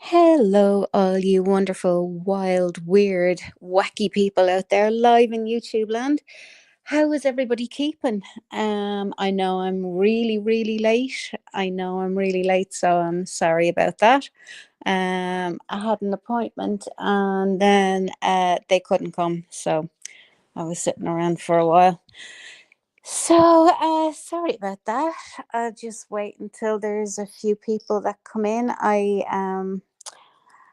Hello, all you wonderful, wild, weird, wacky people out there live in YouTube land. How is everybody keeping? I know I'm really late. I know I'm really late, so I'm sorry about that. I had an appointment and then they couldn't come, so I was sitting around for a while. So, sorry about that. I'll just wait until there's a few people that come in.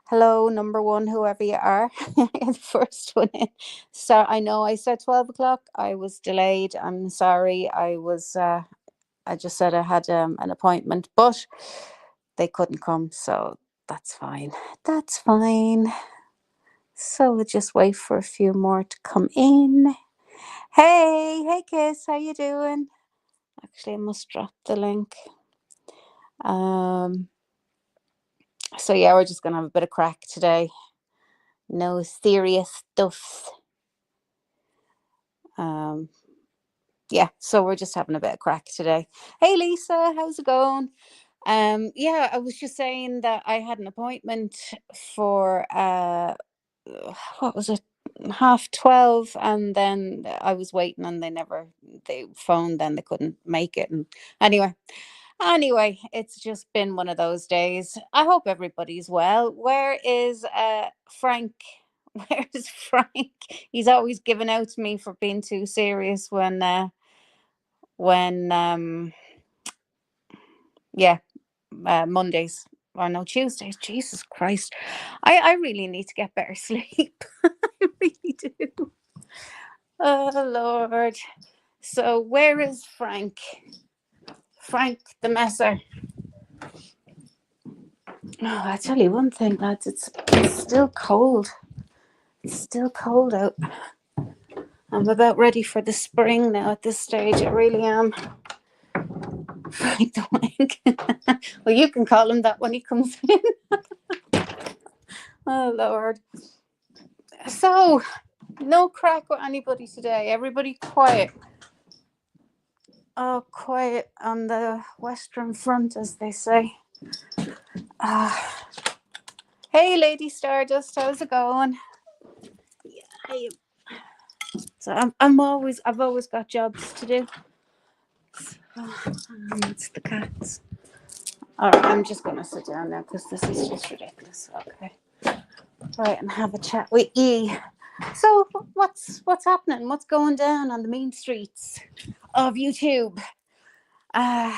Hello, number one, whoever you are, the first one in. So I know I said 12 o'clock. I was delayed. I'm sorry. I just said I had an appointment, but they couldn't come. So that's fine. That's fine. So we'll just wait for a few more to come in. Hey, Kiss, how you doing? Actually, I must drop the link. Um, so yeah, we're just gonna have a bit of crack today. No serious stuff. Um, yeah, so we're just having a bit of crack today. Hey Lisa, how's it going? Yeah, I was just saying that I had an appointment for what was it, 12:30, and then I was waiting and they phoned, then they couldn't make it. And anyway, it's just been one of those days. I hope everybody's well. Where is Frank? Where's Frank? He's always giving out to me for being too serious when yeah, Mondays, or no, Tuesdays. Jesus Christ, I really need to get better sleep. I really do. Oh Lord. So where is Frank the messer? Oh, I tell you one thing, lads, it's still cold. It's still cold out. I'm about ready for the spring now at this stage. I really am. Frank the Wank. Well, you can call him that when he comes in. Oh Lord. So, no crack with anybody today. Everybody quiet. Oh, quiet on the Western Front, as they say. Ah. Hey, Lady Stardust, how's it going? Hey. So I've always got jobs to do. Oh, it's the cats. All right, I'm just gonna sit down now because this is just ridiculous. Okay, right, and have a chat with you. So, what's happening? What's going down on the mean streets of YouTube? Uh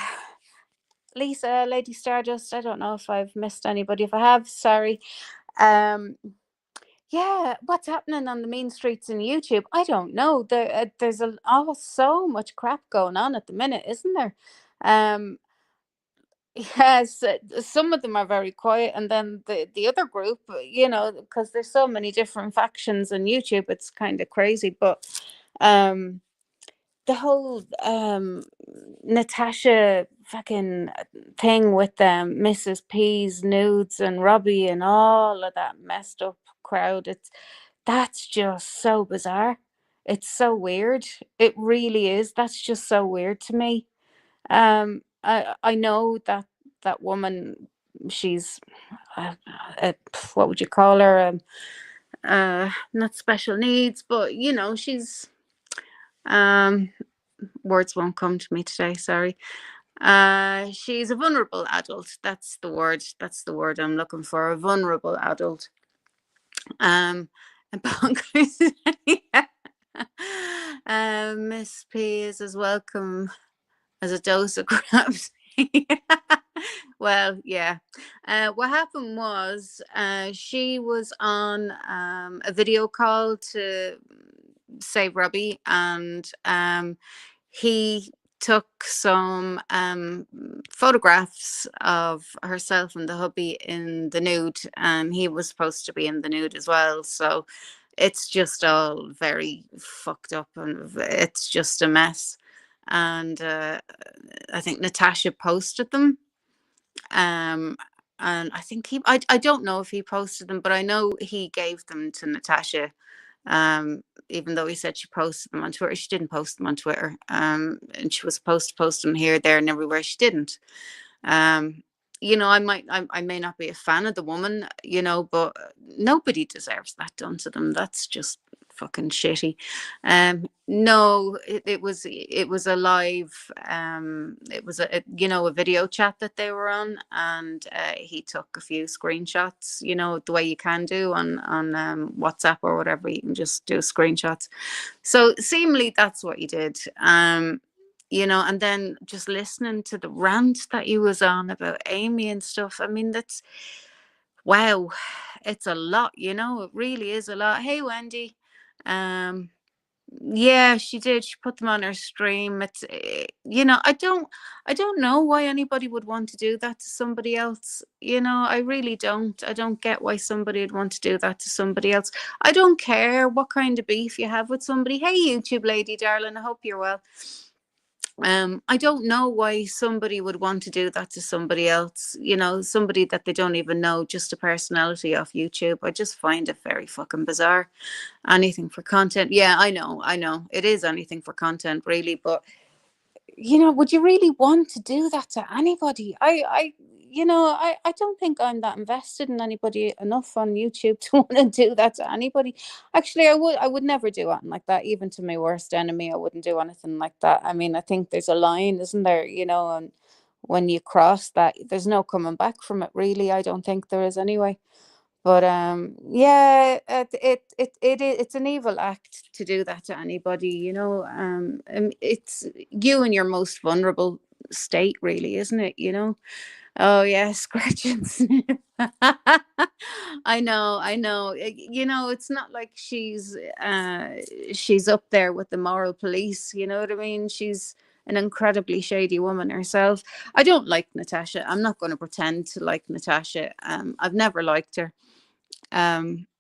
Lisa, Lady Stardust. I don't know if I've missed anybody. If I have, sorry. Um, yeah, what's happening on the mean streets in YouTube? I don't know. There's so much crap going on at the minute, isn't there? Um, yes, some of them are very quiet, and then the other group, because there's so many different factions on YouTube, it's kind of crazy. But um, the whole Natasha fucking thing with Mrs. P's nudes and Robbie and all of that messed up crowd, that's just so bizarre. It's so weird. It really is. That's just so weird to me. I know that that woman, she's uh, what would you call her? Not special needs, but she's um words won't come to me today, sorry. She's a vulnerable adult. That's the word I'm looking for, a vulnerable adult. And bonkers. Yeah. Miss P is as welcome as a dose of crabs. Well, yeah. What happened was she was on a video call to save Robbie, and he took some photographs of herself and the hubby in the nude, and he was supposed to be in the nude as well. So it's just all very fucked up, and it's just a mess. And I think Natasha posted them. Um, and I think I don't know if he posted them, but I know he gave them to Natasha. Even though he said she posted them on Twitter, she didn't post them on Twitter. And she was supposed to post them here, there, and everywhere. She didn't. Um, I may not be a fan of the woman, but nobody deserves that done to them. That's just fucking shitty. No, it was a live, it was a video chat that they were on, and he took a few screenshots, the way you can do on WhatsApp or whatever. You can just do screenshots. So seemingly that's what he did. And then just listening to the rant that he was on about Amy and stuff. I mean, that's wow, it's a lot, it really is a lot. Hey, Wendy. Um, yeah, she did. She put them on her stream. It's, I don't know why anybody would want to do that to somebody else. I really don't. I don't get why somebody would want to do that to somebody else. I don't care what kind of beef you have with somebody. Hey, YouTube lady, darling, I hope you're well. I don't know why somebody would want to do that to somebody else, somebody that they don't even know, just a personality off YouTube. I just find it very fucking bizarre. Anything for content. Yeah, I know. It is anything for content, really. But would you really want to do that to anybody? I don't think I'm that invested in anybody enough on YouTube to want to do that to anybody. Actually, I would never do anything like that. Even to my worst enemy, I wouldn't do anything like that. I mean, I think there's a line, isn't there? And when you cross that, there's no coming back from it, really. I don't think there is anyway. But yeah, it's an evil act to do that to anybody. It's you in your most vulnerable state, really, isn't it? Oh yeah, scratch and sniff. I know. It's not like she's up there with the moral police. You know what I mean? She's an incredibly shady woman herself. I don't like Natasha. I'm not going to pretend to like Natasha. I've never liked her.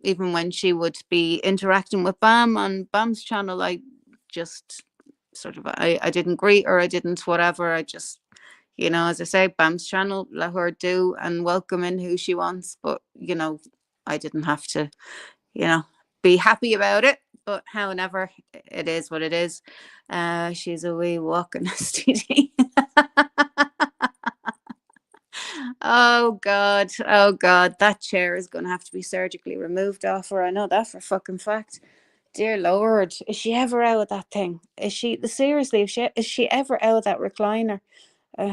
Even when she would be interacting with Bam on Bam's channel, I just sort of I didn't greet her, I didn't whatever. I just, as I say, Bam's channel, let her do and welcome in who she wants. But I didn't have to, be happy about it. But however, it is what it is. She's a wee walking STD. Oh God, oh God, that chair is going to have to be surgically removed off her. I know that for fucking fact. Dear Lord, is she ever out of that thing? Is she seriously? Is she ever out of that recliner?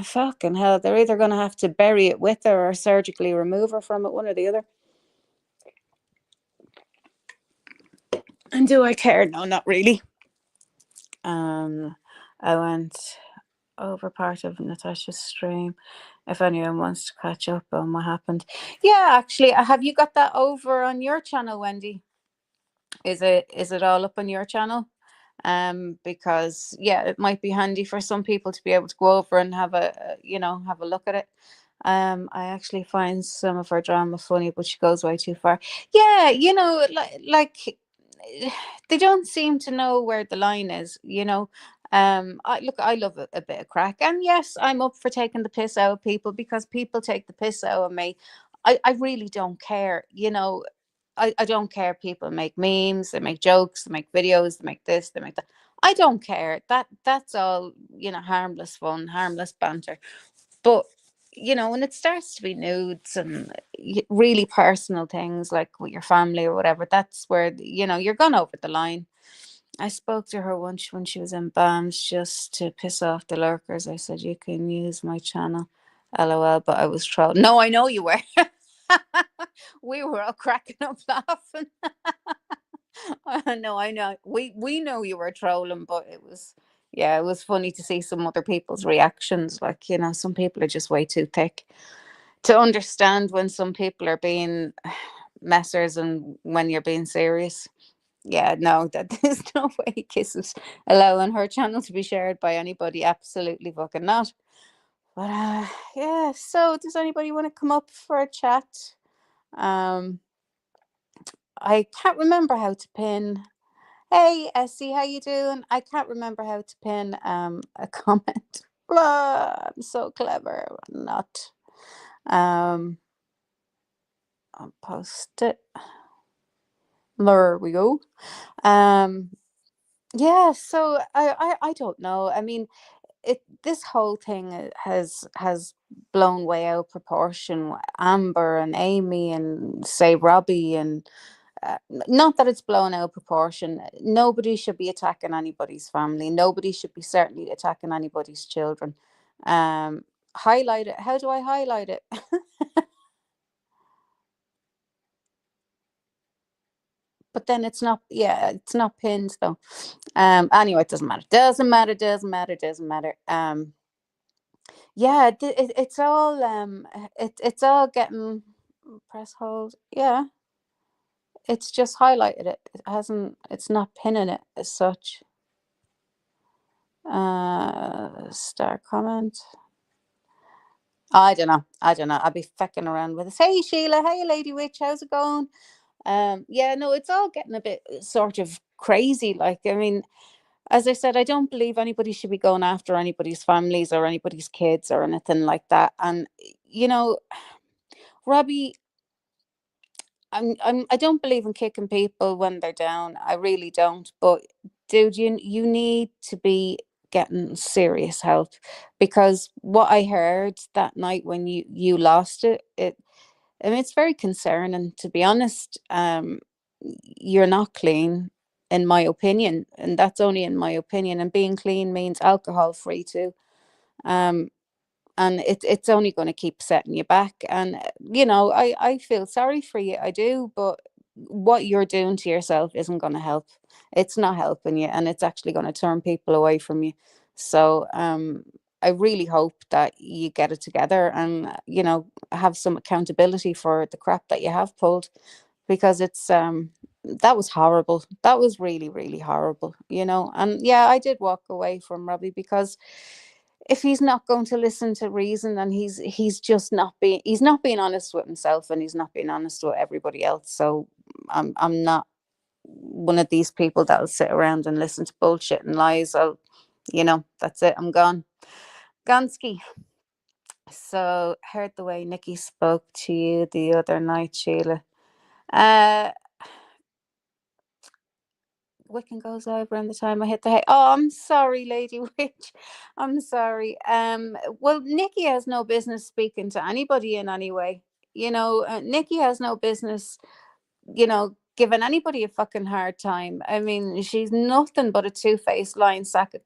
Fucking hell, they're either going to have to bury it with her or surgically remove her from it, one or the other. And do I care? No, not really. I went over part of Natasha's stream. If anyone wants to catch up on what happened. Yeah, actually, have you got that over on your channel, Wendy? Is it all up on your channel? Because yeah, it might be handy for some people to be able to go over and have a look at it. I actually find some of her drama funny, but she goes way too far. Yeah, like they don't seem to know where the line is. I love a bit of crack, and yes, I'm up for taking the piss out of people because people take the piss out of me. I really don't care. I don't care. People make memes, they make jokes, they make videos, they make this, they make that. I don't care. That's all, harmless fun, harmless banter. But when it starts to be nudes and really personal things like with your family or whatever, that's where you're gone over the line. I spoke to her once when she was in BAMS just to piss off the lurkers. I said, you can use my channel, LOL, but I was trolled. No, I know you were. We were all cracking up laughing. No, I know. We know you were trolling, but it was funny to see some other people's reactions. Like, some people are just way too thick to understand when some people are being messers and when you're being serious. Yeah, no, that there's no way Kiss is allowing her channel to be shared by anybody. Absolutely fucking not. But yeah, so does anybody want to come up for a chat? I can't remember how to pin. Hey, Essie, how you doing? I can't remember how to pin a comment. Blah, I'm so clever. I'm not. I'll post it. There we go. Yeah, so I don't know. I mean, this whole thing has blown way out of proportion. Amber and Amy and say Robbie and not that it's blown out of proportion. Nobody should be attacking anybody's family. Nobody should be certainly attacking anybody's children. Um, Highlight it. How do I highlight it? But then it's not. Yeah, it's not pinned though. Anyway, it doesn't matter. Doesn't matter. Doesn't matter. Doesn't matter. Yeah, it's all it's all getting press hold. Yeah, it's just highlighted it. It hasn't. It's not pinning it as such. Star comment. I don't know. I don't know. I'll be fecking around with this. Hey Sheila. Hey Lady Witch. How's it going? Yeah, no, it's all getting a bit sort of crazy. Like, I mean, as I said, I don't believe anybody should be going after anybody's families or anybody's kids or anything like that. And you know, Robbie, I don't believe in kicking people when they're down. I really don't. But dude, you need to be getting serious help, because what I heard that night when you lost it, I mean, it's very concerning, to be honest. You're not clean, in my opinion, and that's only in my opinion. And being clean means alcohol free too. Um, and it's only going to keep setting you back. And I feel sorry for you, I do, but what you're doing to yourself isn't going to help. It's not helping you, and it's actually going to turn people away from you. So I really hope that you get it together and have some accountability for the crap that you have pulled, because it's that was horrible. That was really, really horrible. And yeah, I did walk away from Robbie, because if he's not going to listen to reason, and he's just not being honest with himself, and he's not being honest with everybody else. So I'm not one of these people that'll sit around and listen to bullshit and lies. That's it. I'm gone. Gonski. So heard the way Nikki spoke to you the other night, Sheila. Uh Wiccan goes live around the time I hit the hay. Oh, I'm sorry, Lady Witch. I'm sorry. Well, Nikki has no business speaking to anybody in any way. Nikki has no business, giving anybody a fucking hard time. I mean, she's nothing but a two-faced lying sack of,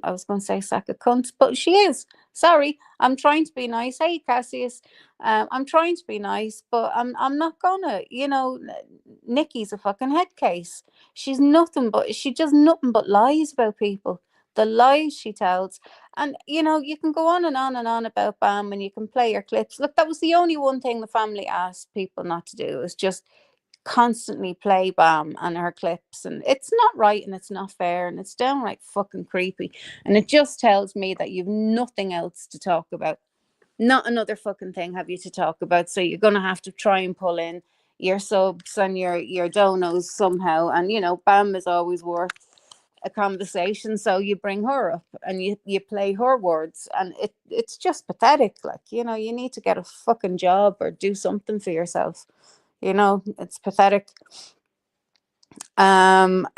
I was going to say sack of cunt, but she is. Sorry, I'm trying to be nice. Hey, Cassius, I'm trying to be nice, but I'm not gonna. Nikki's a fucking head case. She does nothing but lies about people. The lies she tells, and you can go on and on and on about Bam, and you can play your clips. Look, that was the only one thing the family asked people not to do, is just constantly play Bam and her clips, and it's not right, and it's not fair, and it's downright fucking creepy, and it just tells me that you've nothing else to talk about. Not another fucking thing have you to talk about, so you're gonna have to try and pull in your subs and your donos somehow. And Bam is always worth a conversation, so you bring her up and you play her words, and it's just pathetic. Like, you need to get a fucking job or do something for yourself. It's pathetic. um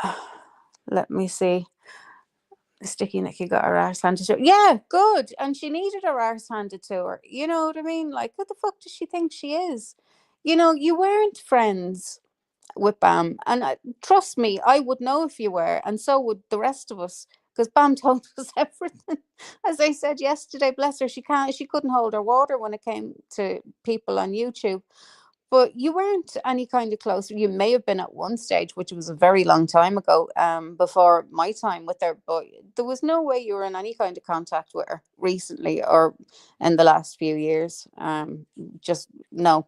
Let me see. Sticky Nicky got her arse handed to her. Yeah, good. And she needed her arse handed to her. You know what I mean? Like, what the fuck does she think she is? You weren't friends with Bam. And trust me, I would know if you were, and so would the rest of us, because Bam told us everything. As I said yesterday, bless her, she couldn't hold her water when it came to people on YouTube. But you weren't any kind of close. You may have been at one stage, which was a very long time ago, before my time with her. But there was no way you were in any kind of contact with her recently or in the last few years. Just no.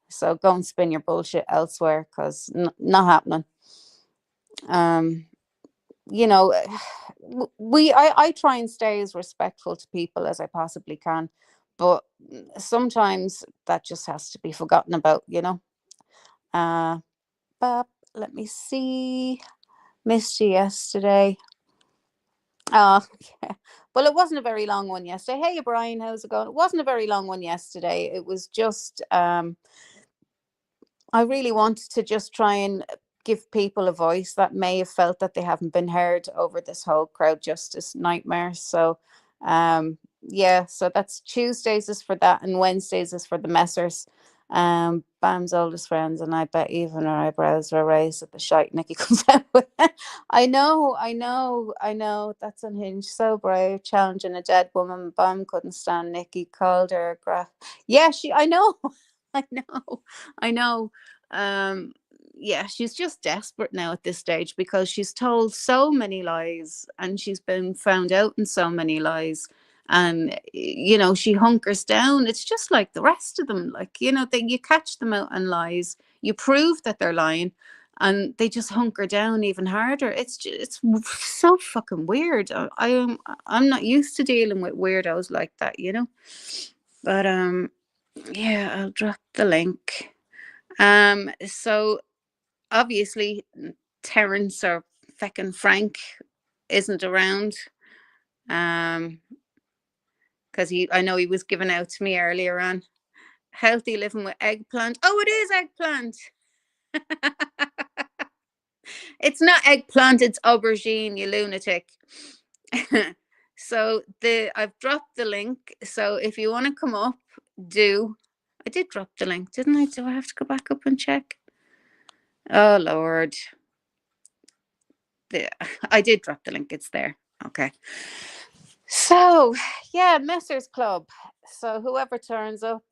So go and spin your bullshit elsewhere, because not happening. Um, you know, I try and stay as respectful to people as I possibly can, but sometimes that just has to be forgotten about. Uh, but let me see. Missed you yesterday. Oh, yeah. Well, it wasn't a very long one yesterday. Hey, Brian, how's it going? It wasn't a very long one yesterday. It was just I really wanted to just try and give people a voice that may have felt that they haven't been heard over this whole crowd justice nightmare. So, Yeah, so that's Tuesdays is for that, and Wednesdays is for the messers. Bam's oldest friends, and I bet even her eyebrows were raised at the shite Nikki comes out with. I know. That's unhinged. So brave, challenging a dead woman. Bam couldn't stand Nikki, called her a graph. Yeah, I know, I know, I know. Um, yeah, she's just desperate now at this stage because she's told so many lies and she's been found out in so many lies, and she hunkers down. It's just like the rest of them, like, you catch them out on lies, you prove that they're lying, and they just hunker down even harder. It's so fucking weird. I'm not used to dealing with weirdos like that, but yeah, I'll drop the link. So obviously Terence, or feckin' Frank, isn't around. Because I know he was given out to me earlier on. Healthy living with eggplant. Oh, it is eggplant. It's not eggplant, it's aubergine, you lunatic. So I've dropped the link. So if you want to come up, do. I did drop the link, didn't I? Do I have to go back up and check? Oh Lord. I did drop the link. It's there. Okay. So yeah, Messers Club. So whoever turns up,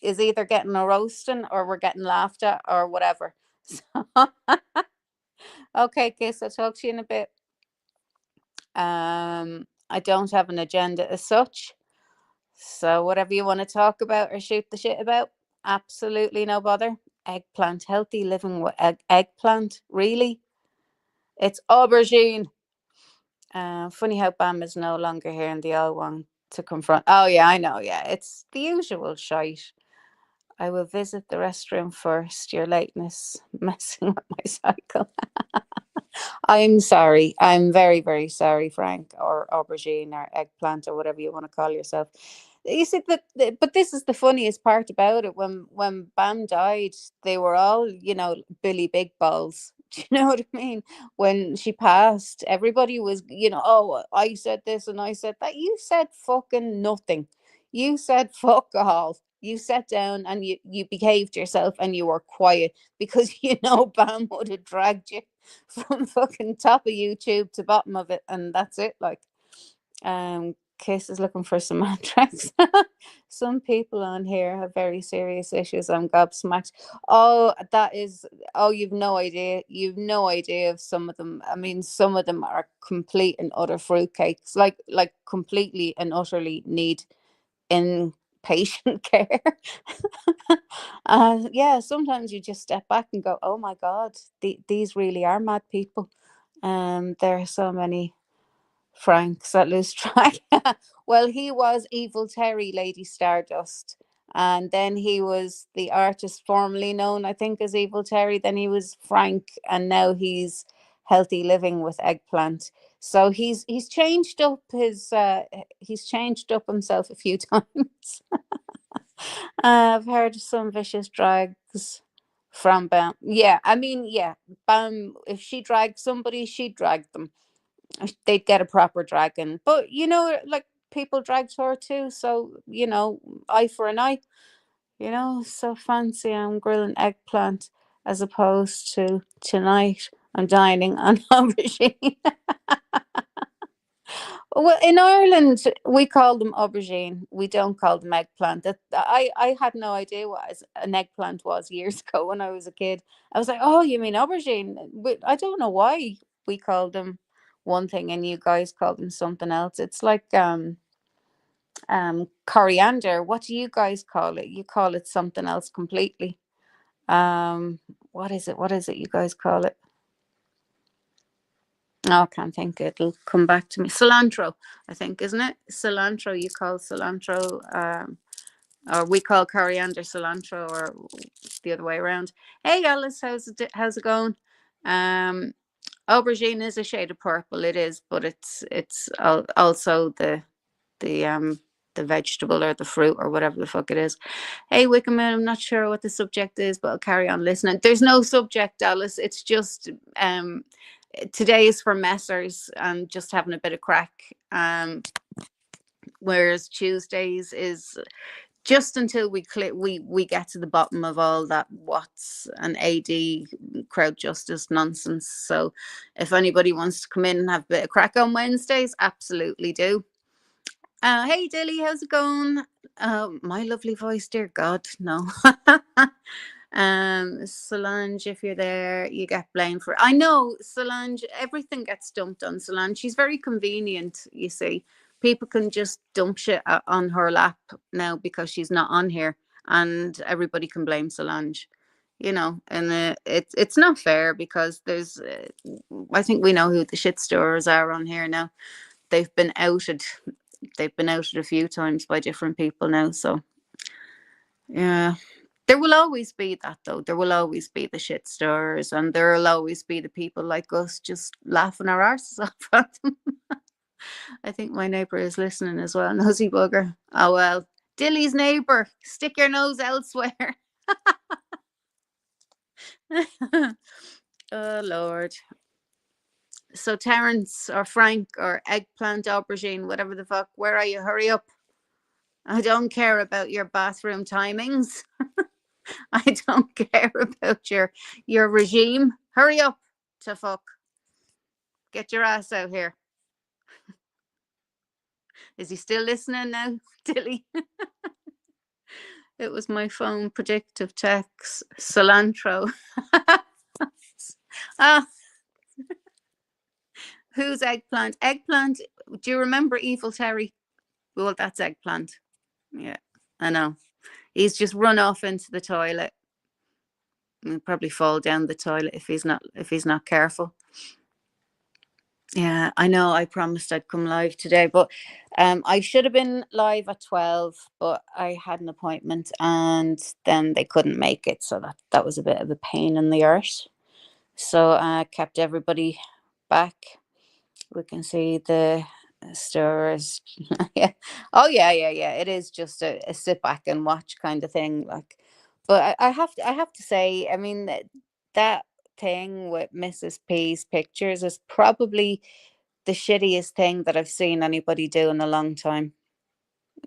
is either getting a roasting or we're getting laughed at or whatever. So, okay, Kiss, I'll talk to you in a bit. I don't have an agenda as such. So whatever you want to talk about or shoot the shit about, absolutely no bother. Eggplant, healthy living with eggplant. Really? It's aubergine. Funny how Bam is no longer here and they all want to confront. Oh yeah, I know. Yeah, it's the usual shite. I will visit the restroom first. Your lateness messing with my cycle. I'm sorry. I'm very, very sorry, Frank, or aubergine, or eggplant, or whatever you want to call yourself. You see, but this is the funniest part about it. When Bam died, they were all, Billy Big Balls. Do you know what I mean? When she passed, everybody was, oh, I said this and I said that. You said fucking nothing. You said fuck all. You sat down and you behaved yourself and you were quiet because Bam would have dragged you from fucking top of YouTube to bottom of it, and that's it. Like, Kiss is looking for some anthrax. Some people on here have very serious issues. I'm gobsmacked. Oh, that is. Oh, you've no idea. You've no idea of some of them. I mean, some of them are complete and utter fruitcakes. Like completely and utterly need inpatient care. Yeah, sometimes you just step back and go, oh my God, these really are mad people. There are so many Franks that lose track. Well, he was Evil Terry, Lady Stardust. And then he was the artist formerly known, I think, as Evil Terry. Then he was Frank, and now he's Healthy Living with Eggplant. So he's changed up himself a few times. I've heard some vicious drags from Bam. Yeah, I mean, yeah, Bam. If she dragged somebody, she'd drag them. They'd get a proper dragging. But like people dragged her too. So eye for an eye. So fancy. I'm grilling eggplant as opposed to tonight. I'm dining on aubergine. Well, in Ireland, we call them aubergine. We don't call them eggplant. I had no idea what an eggplant was years ago when I was a kid. I was like, oh, you mean aubergine? But I don't know why we called them one thing and you guys call them something else. It's like coriander. What do you guys call it? You call it something else completely. What is it? What is it you guys call it? Oh, I can't think. It'll come back to me. Cilantro, I think, isn't it? Cilantro, you call cilantro, or we call coriander cilantro, or the other way around. Hey, Alice, how's it going? Aubergine is a shade of purple. It is, but it's also the vegetable or the fruit or whatever the fuck it is. Hey, Wickerman, I'm not sure what the subject is, but I'll carry on listening. There's no subject, Alice. It's just today is for messers and just having a bit of crack. whereas Tuesdays is just until we get to the bottom of all that what's an AD crowd justice nonsense. So if anybody wants to come in and have a bit of crack on Wednesdays, absolutely do. Hey Dilly, how's it going? My lovely voice, dear God, no. Solange, if you're there, you get blamed for it. I know, Solange, everything gets dumped on Solange. She's very convenient, you see. People can just dump shit on her lap now because she's not on here, and everybody can blame Solange. You know, and it's not fair because there's, I think we know who the shit stirrers are on here now. They've been outed. They've been outed a few times by different people now. So, yeah. There will always be that, though. There will always be the shit stirrers, and there will always be the people like us just laughing our arses off at them. I think my neighbour is listening as well. Nosy bugger. Oh, well. Dilly's neighbour. Stick your nose elsewhere. Oh, Lord. So, Terence or Frank or Eggplant Aubergine, whatever the fuck, where are you? Hurry up. I don't care about your bathroom timings. I don't care about your regime. Hurry up to fuck. Get your ass out here. Is he still listening now, Dilly? It was my phone. Predictive text. Cilantro. Ah, who's Eggplant? Eggplant. Do you remember Evil Terry? Well, that's Eggplant. Yeah, I know. He's just run off into the toilet. He'll probably fall down the toilet if he's not careful. Yeah, I know. I promised I'd come live today, but I should have been live at 12, but I had an appointment and then they couldn't make it, so that was a bit of a pain in the arse. So I kept everybody back. We can see the stars. Yeah. Oh yeah, yeah, yeah. It is just a sit back and watch kind of thing. Like, but I have to say, I mean that thing with Mrs. P's pictures is probably the shittiest thing that I've seen anybody do in a long time.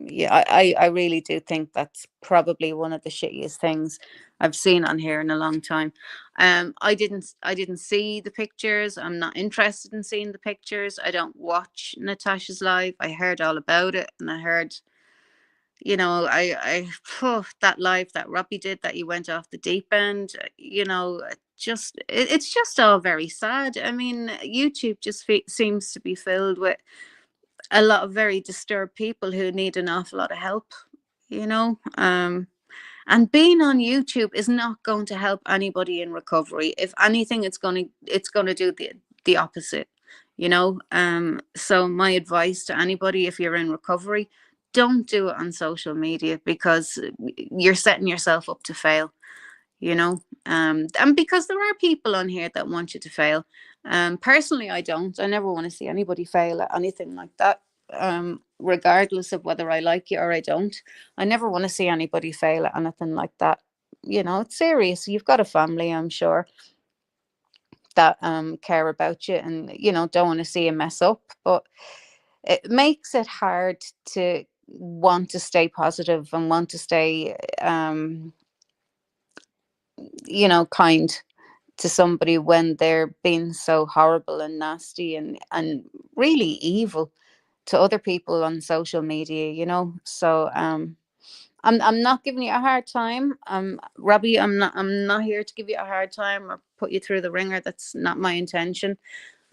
Yeah, I really do think that's probably one of the shittiest things I've seen on here in a long time. I didn't see the pictures. I'm not interested in seeing the pictures. I don't watch Natasha's live. I heard all about it, and I heard, oh, that live that Robbie did, that he went off the deep end. It's just all very sad. I mean, YouTube just seems to be filled with a lot of very disturbed people who need an awful lot of help, you know. And being on YouTube is not going to help anybody in recovery. If anything, it's going to do the opposite, you know. So my advice to anybody, if you're in recovery, don't do it on social media because you're setting yourself up to fail, you know. And because there are people on here that want you to fail. Personally, I never want to see anybody fail at anything like that. Regardless of whether I like you or I don't, I never want to see anybody fail at anything like that. You know, it's serious. You've got a family, I'm sure, that care about you, and don't want to see you mess up. But it makes it hard to want to stay positive and want to stay kind to somebody when they're being so horrible and nasty and really evil to other people on social media, So I'm not giving you a hard time. Robbie, I'm not here to give you a hard time or put you through the ringer. That's not my intention.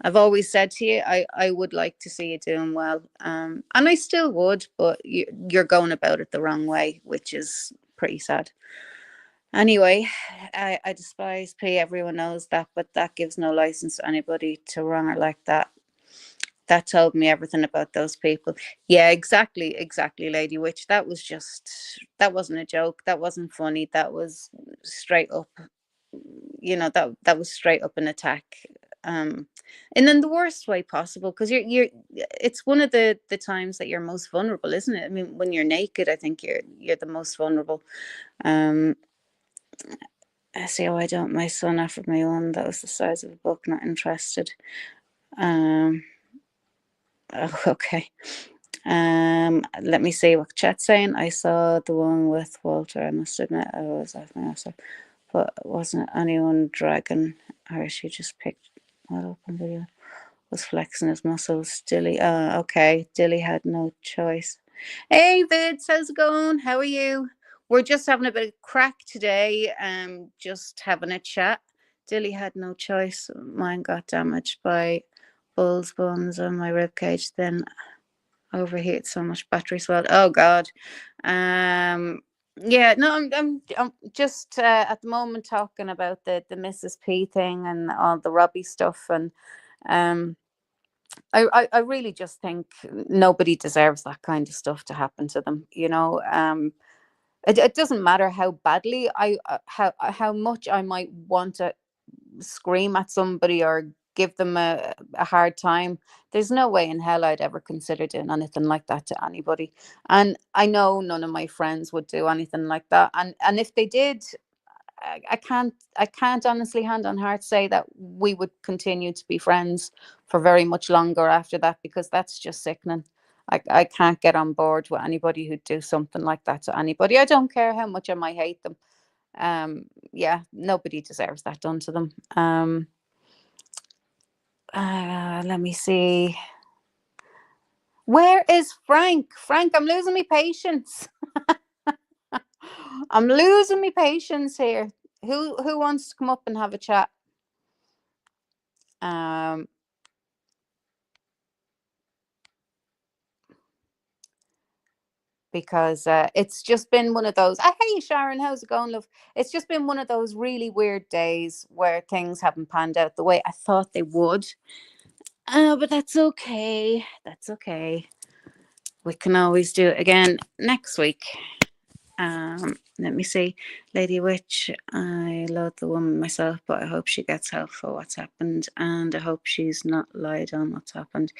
I've always said to you, I would like to see you doing well. And I still would, but you're going about it the wrong way, which is pretty sad. Anyway, I despise P. Everyone knows that, but that gives no license to anybody to wrong her like that. That told me everything about those people. Yeah, exactly, Lady Witch. That wasn't a joke. That wasn't funny. That was straight up, that was straight up an attack. And in the worst way possible, because it's one of the times that you're most vulnerable, isn't it? I mean, when you're naked, I think you're the most vulnerable. I see. Oh, I don't. My son offered me one that was the size of a book. Not interested. Oh, okay. Let me see what chat's saying. I saw the one with Walter. I must admit, I was off my ass, but wasn't anyone dragging her. She just picked well up on video. Was flexing his muscles. Dilly, okay. Dilly had no choice. Hey, Vids, how's it going? How are you? We're just having a bit of crack today. Just having a chat. Dilly had no choice. Mine got damaged by bull's bones on my rib cage. Then overheat so much battery swelled. Oh God. Yeah, no, I'm just at the moment talking about the Mrs. P thing and all the Robbie stuff, and um I really just think nobody deserves that kind of stuff to happen to them. It doesn't matter how badly how much I might want to scream at somebody or give them a hard time. There's no way in hell I'd ever consider doing anything like that to anybody. And I know none of my friends would do anything like that. And if they did, I can't honestly hand on heart say that we would continue to be friends for very much longer after that, because that's just sickening. I can't get on board with anybody who'd do something like that to anybody. I don't care how much I might hate them. Yeah, nobody deserves that done to them. Let me see. Where is Frank? Frank, I'm losing my patience. I'm losing my patience here. Who wants to come up and have a chat? Because it's just been one of those. Hey, Sharon, how's it going, love? It's just been one of those really weird days where things haven't panned out the way I thought they would. But that's okay. That's okay. We can always do it again next week. Let me see. Lady Witch, I love the woman myself, but I hope she gets help for what's happened, and I hope she's not lied on what's happened.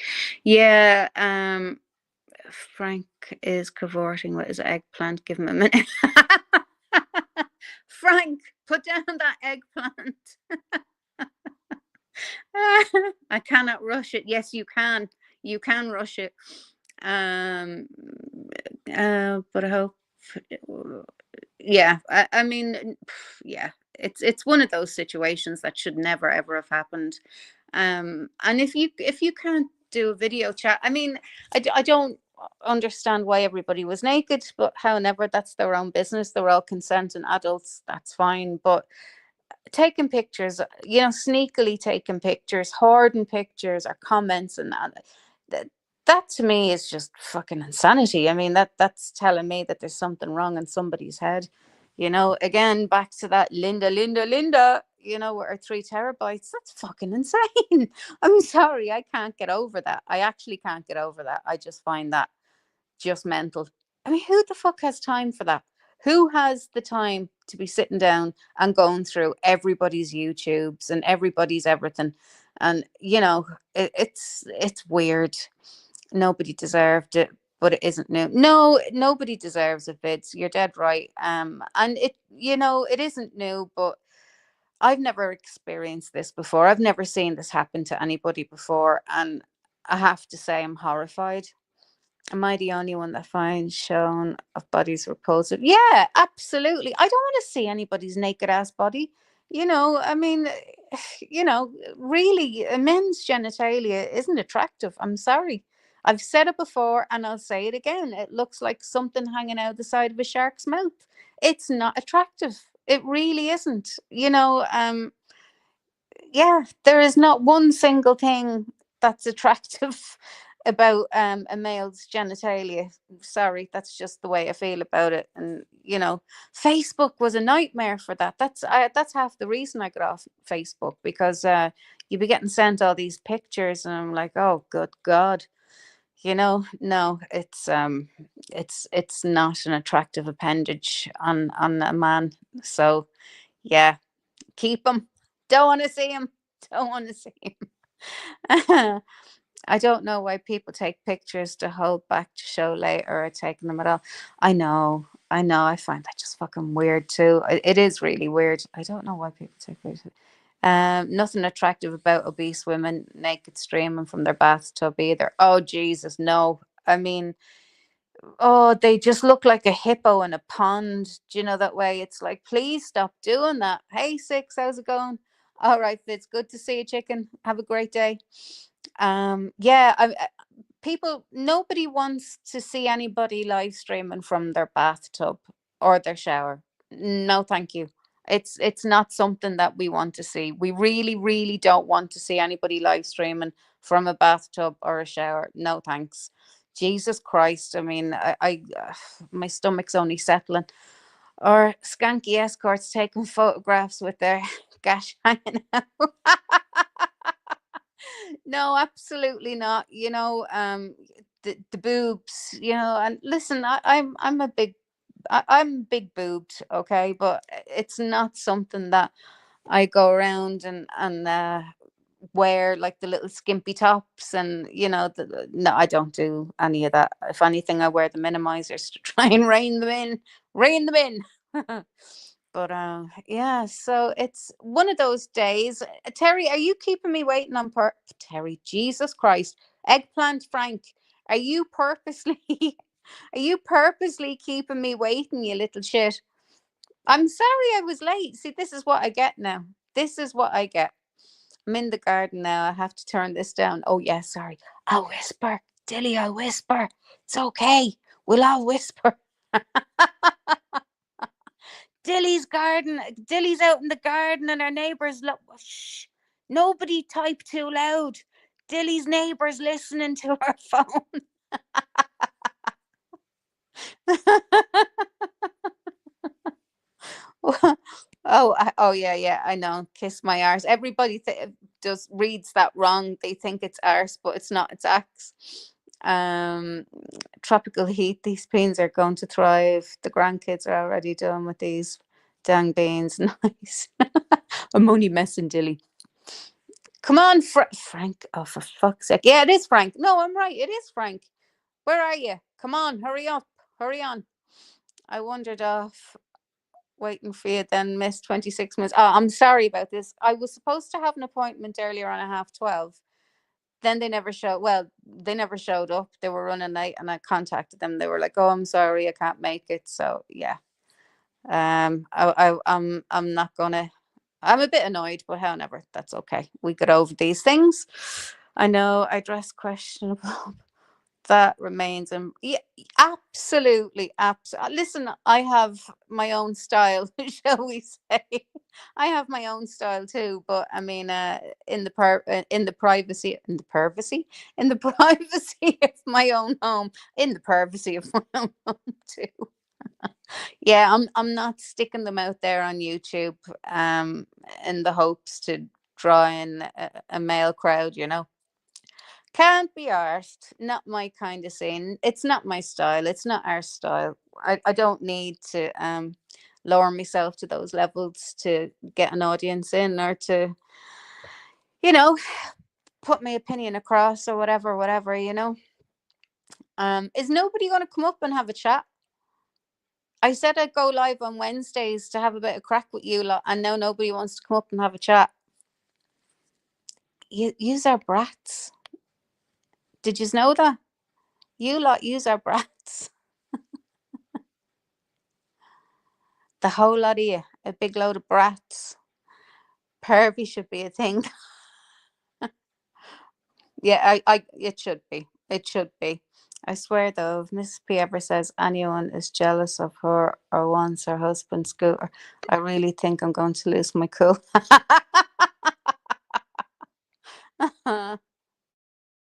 Yeah, Frank is cavorting with his eggplant. Give him a minute. Frank, put down that eggplant. I cannot rush it. Yes, you can. You can rush it. But I hope. Yeah, I mean, yeah, it's one of those situations that should never ever have happened. And if you can't do a video chat, I mean, I don't understand why everybody was naked, but however, that's their own business. They're all consenting adults. That's fine. But taking pictures, sneakily taking pictures, hoarding pictures or comments and that to me is just fucking insanity. I mean, that's telling me that there's something wrong in somebody's head. Again, back to that Linda, with her 3 terabytes. That's fucking insane. I'm sorry, I can't get over that. I actually can't get over that. I just find that just mental. I mean, who the fuck has time for that? Who has the time to be sitting down and going through everybody's YouTubes and everybody's everything? And it's weird. Nobody deserved it, but it isn't new. No, nobody deserves it, Vids. You're dead right. And it isn't new, but I've never experienced this before. I've never seen this happen to anybody before, and I have to say I'm horrified. Am I the only one that finds shown of bodies repulsive? Yeah, absolutely. I don't want to see anybody's naked ass body. I mean, really, men's genitalia isn't attractive. I'm sorry. I've said it before and I'll say it again. It looks like something hanging out the side of a shark's mouth. It's not attractive. It really isn't. Yeah, there is not one single thing that's attractive about a male's genitalia. Sorry, that's just the way I feel about it. And Facebook was a nightmare for that. That's half the reason I got off Facebook, because you'd be getting sent all these pictures, and I'm like, oh, good God. No, it's not an attractive appendage on a man. So yeah, keep them. Don't want to see him. Don't want to see him. I don't know why people take pictures to hold back to show later or taking them at all. I know. I find that just fucking weird too. It is really weird. I don't know why people take pictures. Nothing attractive about obese women naked streaming from their bathtub either. Oh Jesus, no. I mean, oh, they just look like a hippo in a pond. Do you know that way? It's like, please stop doing that. Hey, Six, how's it going? All right, it's good to see you, chicken. Have a great day. Yeah, people, nobody wants to see anybody live streaming from their bathtub or their shower. No, thank you. It's not something that we want to see. We really, really don't want to see anybody live streaming from a bathtub or a shower. No, thanks. Jesus Christ. I mean, my stomach's only settling. Or skanky escorts taking photographs with their gash hanging out. No, absolutely not. The boobs, and listen, I'm big boobed, okay, but it's not something that I go around and wear like the little skimpy tops, and no, I don't do any of that. If anything, I wear the minimizers to try and rein them in. But yeah, so it's one of those days. Terry, are you keeping me waiting on Terry, Jesus Christ. Eggplant Frank, are you purposely are you purposely keeping me waiting, you little shit? I'm sorry I was late. See, this is what I get now. This is what I get. I'm in the garden now. I have to turn this down. Oh yeah, sorry. I'll whisper. Dilly, I'll whisper. It's okay. We'll all whisper. Dilly's out in the garden, and our neighbors look. Shh! Nobody type too loud. Dilly's neighbors listening to our phone. Oh yeah, I know. Kiss my arse. Everybody just reads that wrong. They think it's arse, but it's not. It's axe. Tropical heat. These beans are going to thrive. The grandkids are already done with these dang beans. Nice. I'm only messing, Dilly. Come on, Frank. Oh, for fuck's sake. Yeah, it is Frank. No, I'm right. It is Frank. Where are you? Come on, hurry up. Hurry on. I wandered off waiting for you, then missed 26 minutes. Oh, I'm sorry about this. I was supposed to have an appointment earlier on at 12:30. Then they never showed. Well, they never showed up. They were running late, and I contacted them. They were like, "Oh, I'm sorry, I can't make it." So yeah, I'm not gonna. I'm a bit annoyed, but however, that's okay. We get over these things. I know I dress questionable. That remains, and yeah, absolutely. Listen, I have my own style, shall we say? I have my own style too, but I mean, in the privacy, in the privacy of my own home, in the privacy of my own home too. Yeah, I'm not sticking them out there on YouTube, in the hopes to draw in a male crowd, Can't be arsed. Not my kind of scene. It's not my style. It's not our style. I don't need to lower myself to those levels to get an audience in, or to, you know, put my opinion across, or whatever. Is nobody gonna come up and have a chat? I said I'd go live on Wednesdays to have a bit of crack with you lot, and now nobody wants to come up and have a chat. Use our brats. Did you know that? You lot use our brats. The whole lot of you, a big load of brats. Pervy should be a thing. Yeah, it should be. It should be. I swear though, if Mrs. P ever says anyone is jealous of her or wants her husband's scooter, I really think I'm going to lose my cool.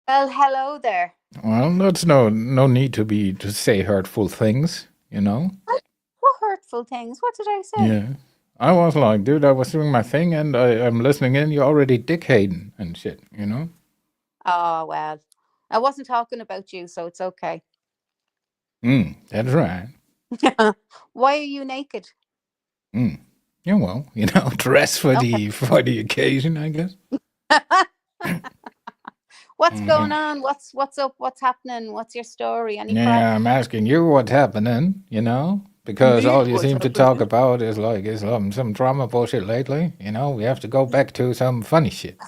Well, hello there. Well, that's no need to say hurtful things, What hurtful things? What did I say? Yeah. I was like, dude, I was doing my thing and I'm listening in. You're already dick hating and shit. Oh, well. I wasn't talking about you, so it's okay. That's right. Why are you naked? Yeah, well, dress for the occasion, I guess. What's going on? What's up? What's happening? What's your story? Any Yeah, crack? I'm asking you what's happening, because all you seem to talk about is some drama bullshit lately. We have to go back to some funny shit.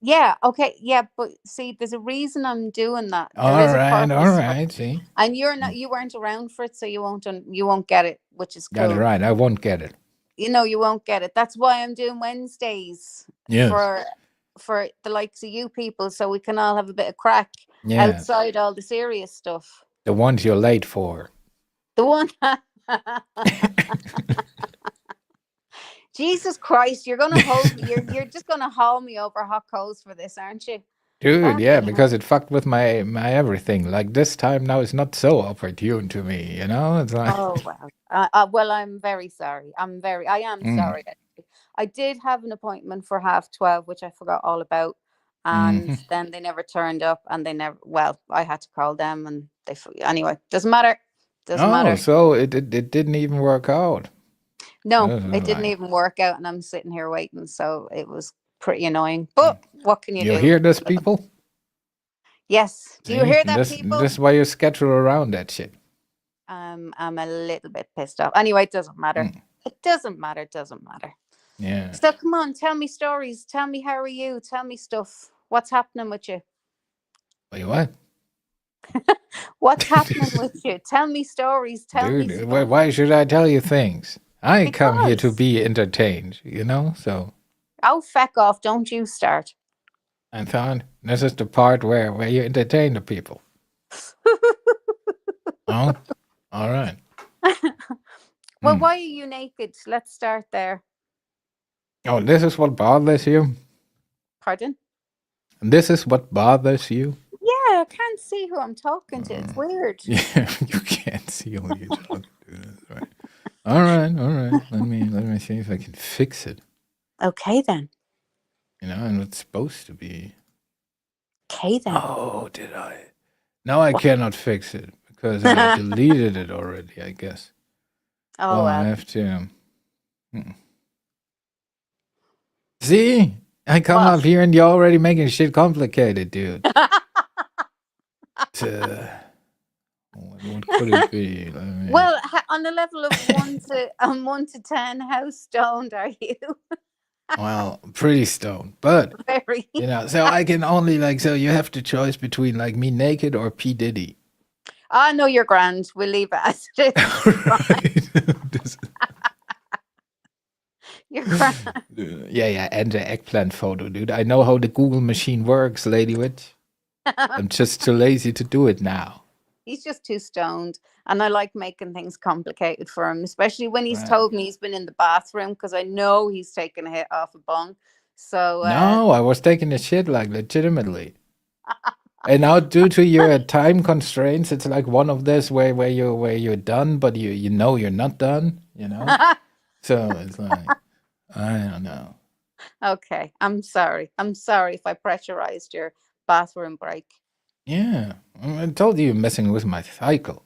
Yeah, okay, yeah, but see, there's a reason I'm doing that. There All is a right, all purpose for right. it. See, And you're not, Mm, you weren't around for it, so you won't get it, which is got it cool. right. I won't get it. You won't get it. That's why I'm doing Wednesdays Yes, for the likes of you people, so we can all have a bit of crack yes. outside all the serious stuff. The ones you're late for. The one Jesus Christ, you're just gonna haul me over hot coals for this, aren't you? Dude, yeah, Fucking hell. because it fucked with my everything. Like this time now is not so opportune to me, you know? It's like Oh well. Well, I'm very sorry. I am mm, sorry. Actually. I did have an appointment for 12:30, which I forgot all about, and hmm. then they never turned up, and they never. Well, I had to call them, and anyway. Doesn't matter. Doesn't Oh, matter. so it didn't even work out. No, That's it didn't like even work out, and I'm sitting here waiting. So it was pretty annoying. But what can you you do? hear this, people? Yes. Do you See? hear that, This people? is why you schedule around that shit. I'm a little bit pissed off. Anyway, it doesn't matter. Mm, It doesn't matter. It doesn't matter. yeah. So come on, tell me stories. Tell me how are you? Tell me stuff. What's happening with you? Wait, what? What's happening with you? Tell me stories. Tell me Dude, stuff. why should I tell you things? I come here to Because be entertained, you know? So oh feck off, don't you start. I thought this is the part where you entertain the people. Oh, all right. Well, Hmm. why are you naked? Let's start there. Oh, this is what bothers you? Pardon? This is what bothers you? Yeah, I can't see who I'm talking to. It's weird. Yeah, you can't see who you're talking to. That's right. All right, all right. Let me see if I can fix it. Okay then. You know, and it's supposed to be. Okay then. Oh, did I? No, I What? cannot fix it because I deleted it already, I guess. Oh Well, I well. have to. Hmm. See? I come What? up here and you're already making shit complicated, dude. Uh, what could it be? Let me. Well, on a level of 1 to 10, how stoned are you? Well, pretty stoned, but Very. you know, so I can only like so you have the choice between like me naked or P Diddy. I know you're grand. We'll leave it as it is. It's fine. Right? You're grand. Yeah, and the eggplant photo, dude. I know how the Google machine works, Lady Witch. I'm just too lazy to do it now. He's just too stoned. And I like making things complicated for him, especially when he's Right. told me he's been in the bathroom because I know he's taken a hit off a bong. So, No, I was taking a shit like legitimately. And now, due to your time constraints, it's like one of this where you're done, but you know you're not done. You know, so it's like I don't know. okay. I'm sorry. I'm sorry if I pressurized your bathroom break. Yeah, I told you you're messing with my cycle.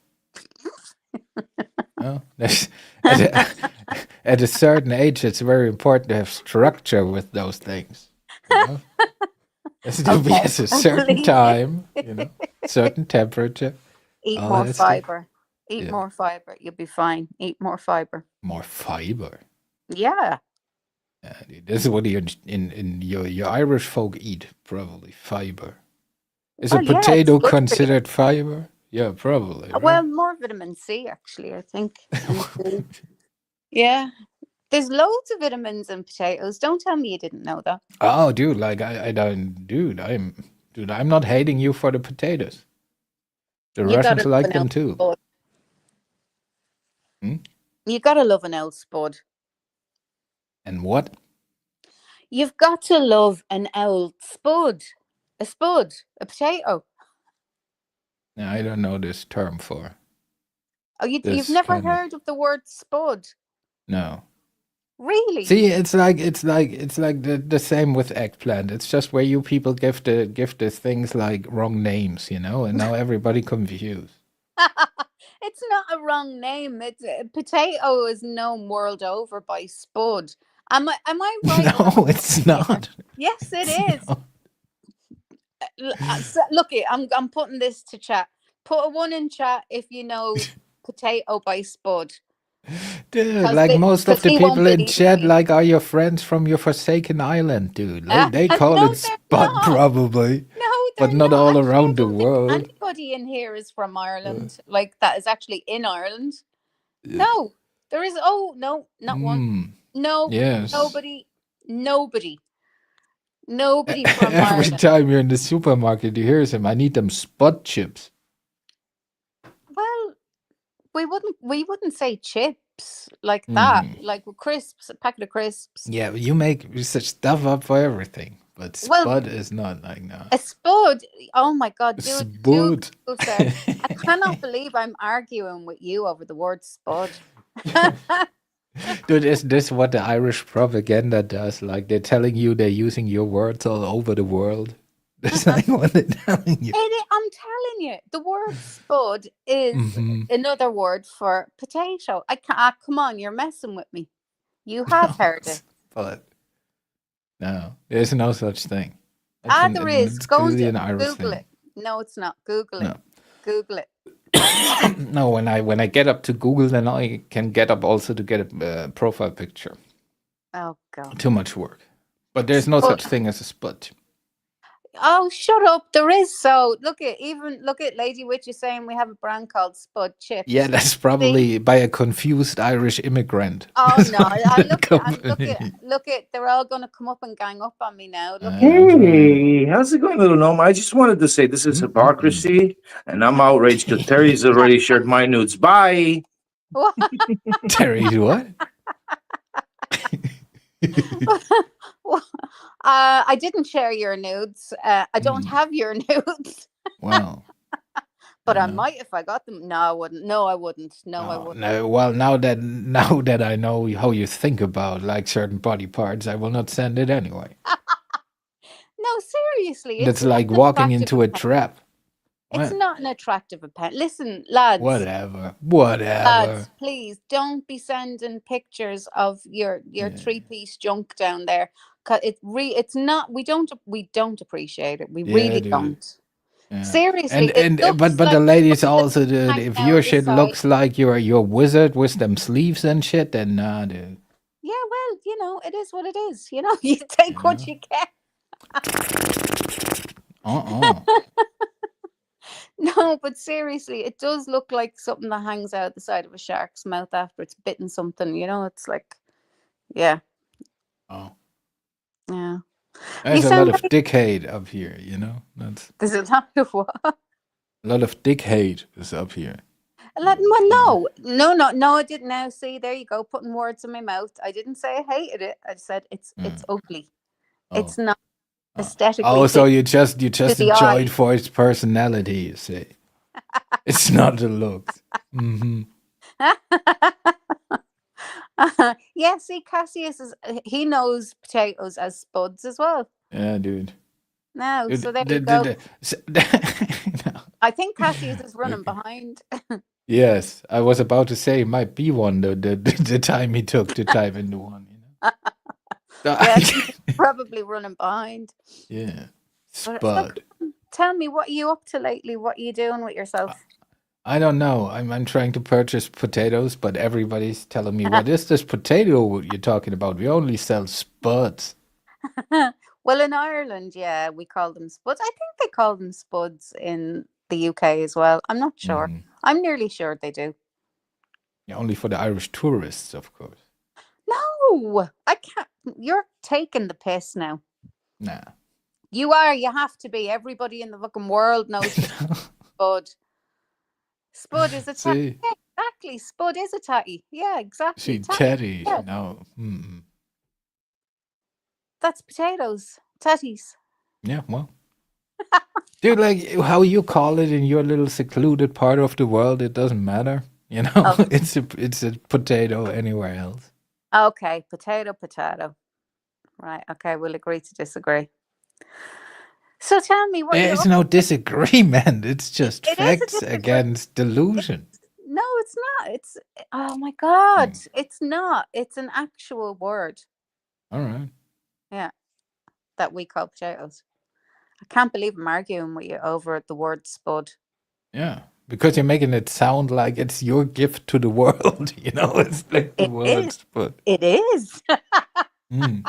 No, there's at a, at a certain age, it's very important to have structure with those things. You know, it has to be Okay. at a I certain believe you. time. You know, certain temperature. Eat All more has to. fiber. Eat Yeah, more fiber. You'll be fine. Eat more fiber. more fiber. Yeah. Yeah, dude, this is what you in your Irish folk eat. Probably fiber. Is a Well, yeah, it's potato good for you. considered fiber? Yeah, probably, Well, right? more vitamin C, actually, I think. In food. Yeah. There's loads of vitamins in potatoes. Don't tell me you didn't know that. Oh, dude, like I don't, dude, I'm not hating you for the potatoes. The You gotta Russians love like an them old too. spud. Hmm? You gotta love an old spud. And what? You've got to love an old spud. A spud. A potato. Yeah, I don't know this term for Oh, you've this never kind of. heard of the word spud? No. Really? See, it's like the same with eggplant. It's just where you people give the things like wrong names, you know, and now everybody confused. It's not a wrong name. It's potato is known world over by spud. Am I right or am No, I it's wrong here? not. Yes, it It's is. not. Look, I'm putting this to chat. Put a one in chat if you know potato by spud. Dude, like most of Because the he won't people in believe chat, me. like, are your friends from your forsaken island, dude. They call No, it they're spud not. probably, No, but they're not not. all Actually, I around the don't think world. anybody in here is from Uh, Ireland. Like that is actually in Ireland. uh, No, there is. Oh no, not one. mm, No, yes. nobody, nobody, nobody from Every Ireland. time you're in the supermarket, you hear him. I need them spud chips. Well, we wouldn't say chips like that. Mm. Like with crisps, a packet of crisps. Yeah, you make such stuff up for everything, but Well, spud is not like that. a spud. Oh my God, do Spud. Google search. I cannot believe I'm arguing with you over the word spud. Dude, is this what the Irish propaganda does? Like they're telling you they're using your words all over the world. That's like what they're telling you. I'm telling you, the word spud is Mm-hmm. another word for potato. I can't. Come on, you're messing with me. You have No, heard it. spud. No, there's no such thing. It's There is. it's Go and clearly an Irish Google it. thing. No, it's not. Google it. No. Google it. No, when I get up to Google, then I can get up also to get a profile picture. Oh God. Too much work. But there's no Spud. such thing as a spud. Oh, shut up. There is. So look at Lady Witch is saying we have a brand called Spud Yeah, Chips. that's See? probably by a confused Irish immigrant. Oh That's no. why I the look at and company. look at they're all gonna come up and gang up on me now. Look at That's right. Hey, how's it going, little gnome? I just wanted to say this is Mm-mm-mm. hypocrisy, and I'm outraged because Terry's already shared my nudes. Bye. what? Terry, what? I didn't share your nudes. I don't Mm, have your nudes, well, but I no, might if I got them. No, I wouldn't. No, I wouldn't. No, I no, wouldn't. no. Well, now that I know how you think about like certain body parts, I will not send it anyway. No, seriously, it's That's not like an walking attractive into a append. trap. It's What? not an attractive append. Listen, lads, Whatever. Whatever. lads, please don't be sending pictures of your Yeah, three-piece junk down there. Cause it's not. We don't appreciate it. We yeah, really dude. don't. Yeah. Seriously, And it and looks but the like ladies somebody that's also, dude. hanging If your out the shit side. looks like your wizard with them sleeves and shit, then nah, dude. Yeah, well, it is what it is. You You take what know. you get. Uh-uh. No, but seriously, it does look like something that hangs out the side of a shark's mouth after it's bitten something. It's like, yeah, Oh. yeah. You There's a lot sound of very. dick hate up here, you know? That's Does it not what? a lot of dick hate is up here. Well, Yeah. no. I didn't. Now, see, there you go, putting words in my mouth. I didn't say I hated it. I said it's Mm. ugly. Oh. It's not Oh. aesthetically Oh, so pleasing you to just the enjoyed eye. for its personality, you say. It's not the looks. Mm-hmm. Yeah, see, Cassius he knows potatoes as spuds as well. Yeah, dude. Now, Dude, so there you go. no. I think Cassius is running Okay. behind. Yes, I was about to say it might be one the time he took to type into one, you know. No, Yeah, I think he's probably running behind. yeah, But so Spud. tell me, what are you up to lately? What are you doing with I, yourself? I don't know. I'm trying to purchase potatoes, but everybody's telling me, "What is this potato you're talking about? We only sell spuds." Well, in Ireland, yeah, we call them spuds. I think they call them spuds in the UK as well. I'm not sure. Mm. I'm nearly sure they do. Yeah, only for the Irish tourists, of course. No, I can't. You're taking the piss now. Nah. You are. You have to be. Everybody in the fucking world knows the spud. Spud is a tatty. See, Yeah, exactly. Spud is a tatty. Yeah, exactly. see, Tatty. Teddy. Yeah, No. Mm-mm. that's potatoes. Tatties. Yeah, well. Dude, like how you call it in your little secluded part of the world, it doesn't matter. You know, Oh, it's a potato anywhere else. okay. Potato, potato. Right. Okay. We'll agree to disagree. So tell me what you're There's up no to. disagreement. It's just It is a facts disagree. against delusion. No, it's not. Oh my God. Mm, It's not. It's an actual word. all right. Yeah. That we call potatoes. I can't believe I'm arguing with you over the word spud. Yeah, Because you're making it sound like it's your gift to the world. It's like the It is. words, but It is. mm.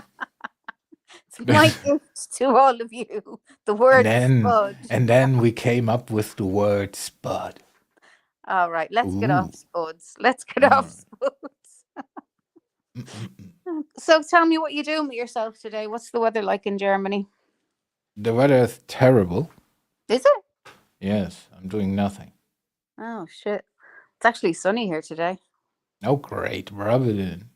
It's my gift to all of you. The and word then spud. and then we came up with the word spud. All right, let's get Ooh. off spuds. Let's get All off right. spuds. Mm-mm-mm. So tell me what you're doing with yourself today. What's the weather like in Germany? The weather is terrible. Is it? Yes, I'm doing nothing. Oh shit. It's actually sunny here today. Oh, great. Rub it in.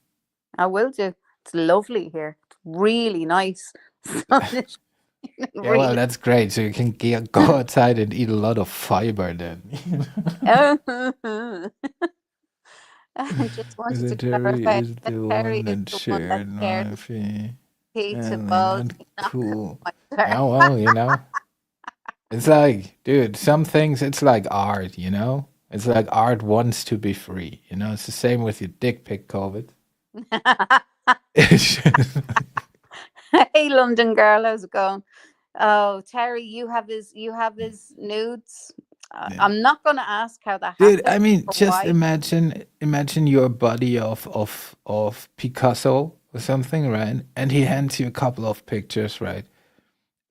I will do. It's lovely here. It's really nice. Sun is Yeah, well, really. that's great. So you can go outside and eat a lot of fiber then. I just wanted The to Terry clarify is that the Terry one is that the one that shared shared my the fee. pizza And balls. not Not cool. my Yeah, well, it's like, dude, some things, it's like art. It's like art wants to be free. It's the same with your dick pic COVID. It's just- Hey, London girl, how's it going? Oh, Terry, you have his nudes. yeah. I'm not going to ask how that Dude, happened I mean, or just why. imagine your buddy of Picasso or something, right? And he hands you a couple of pictures, right? Right.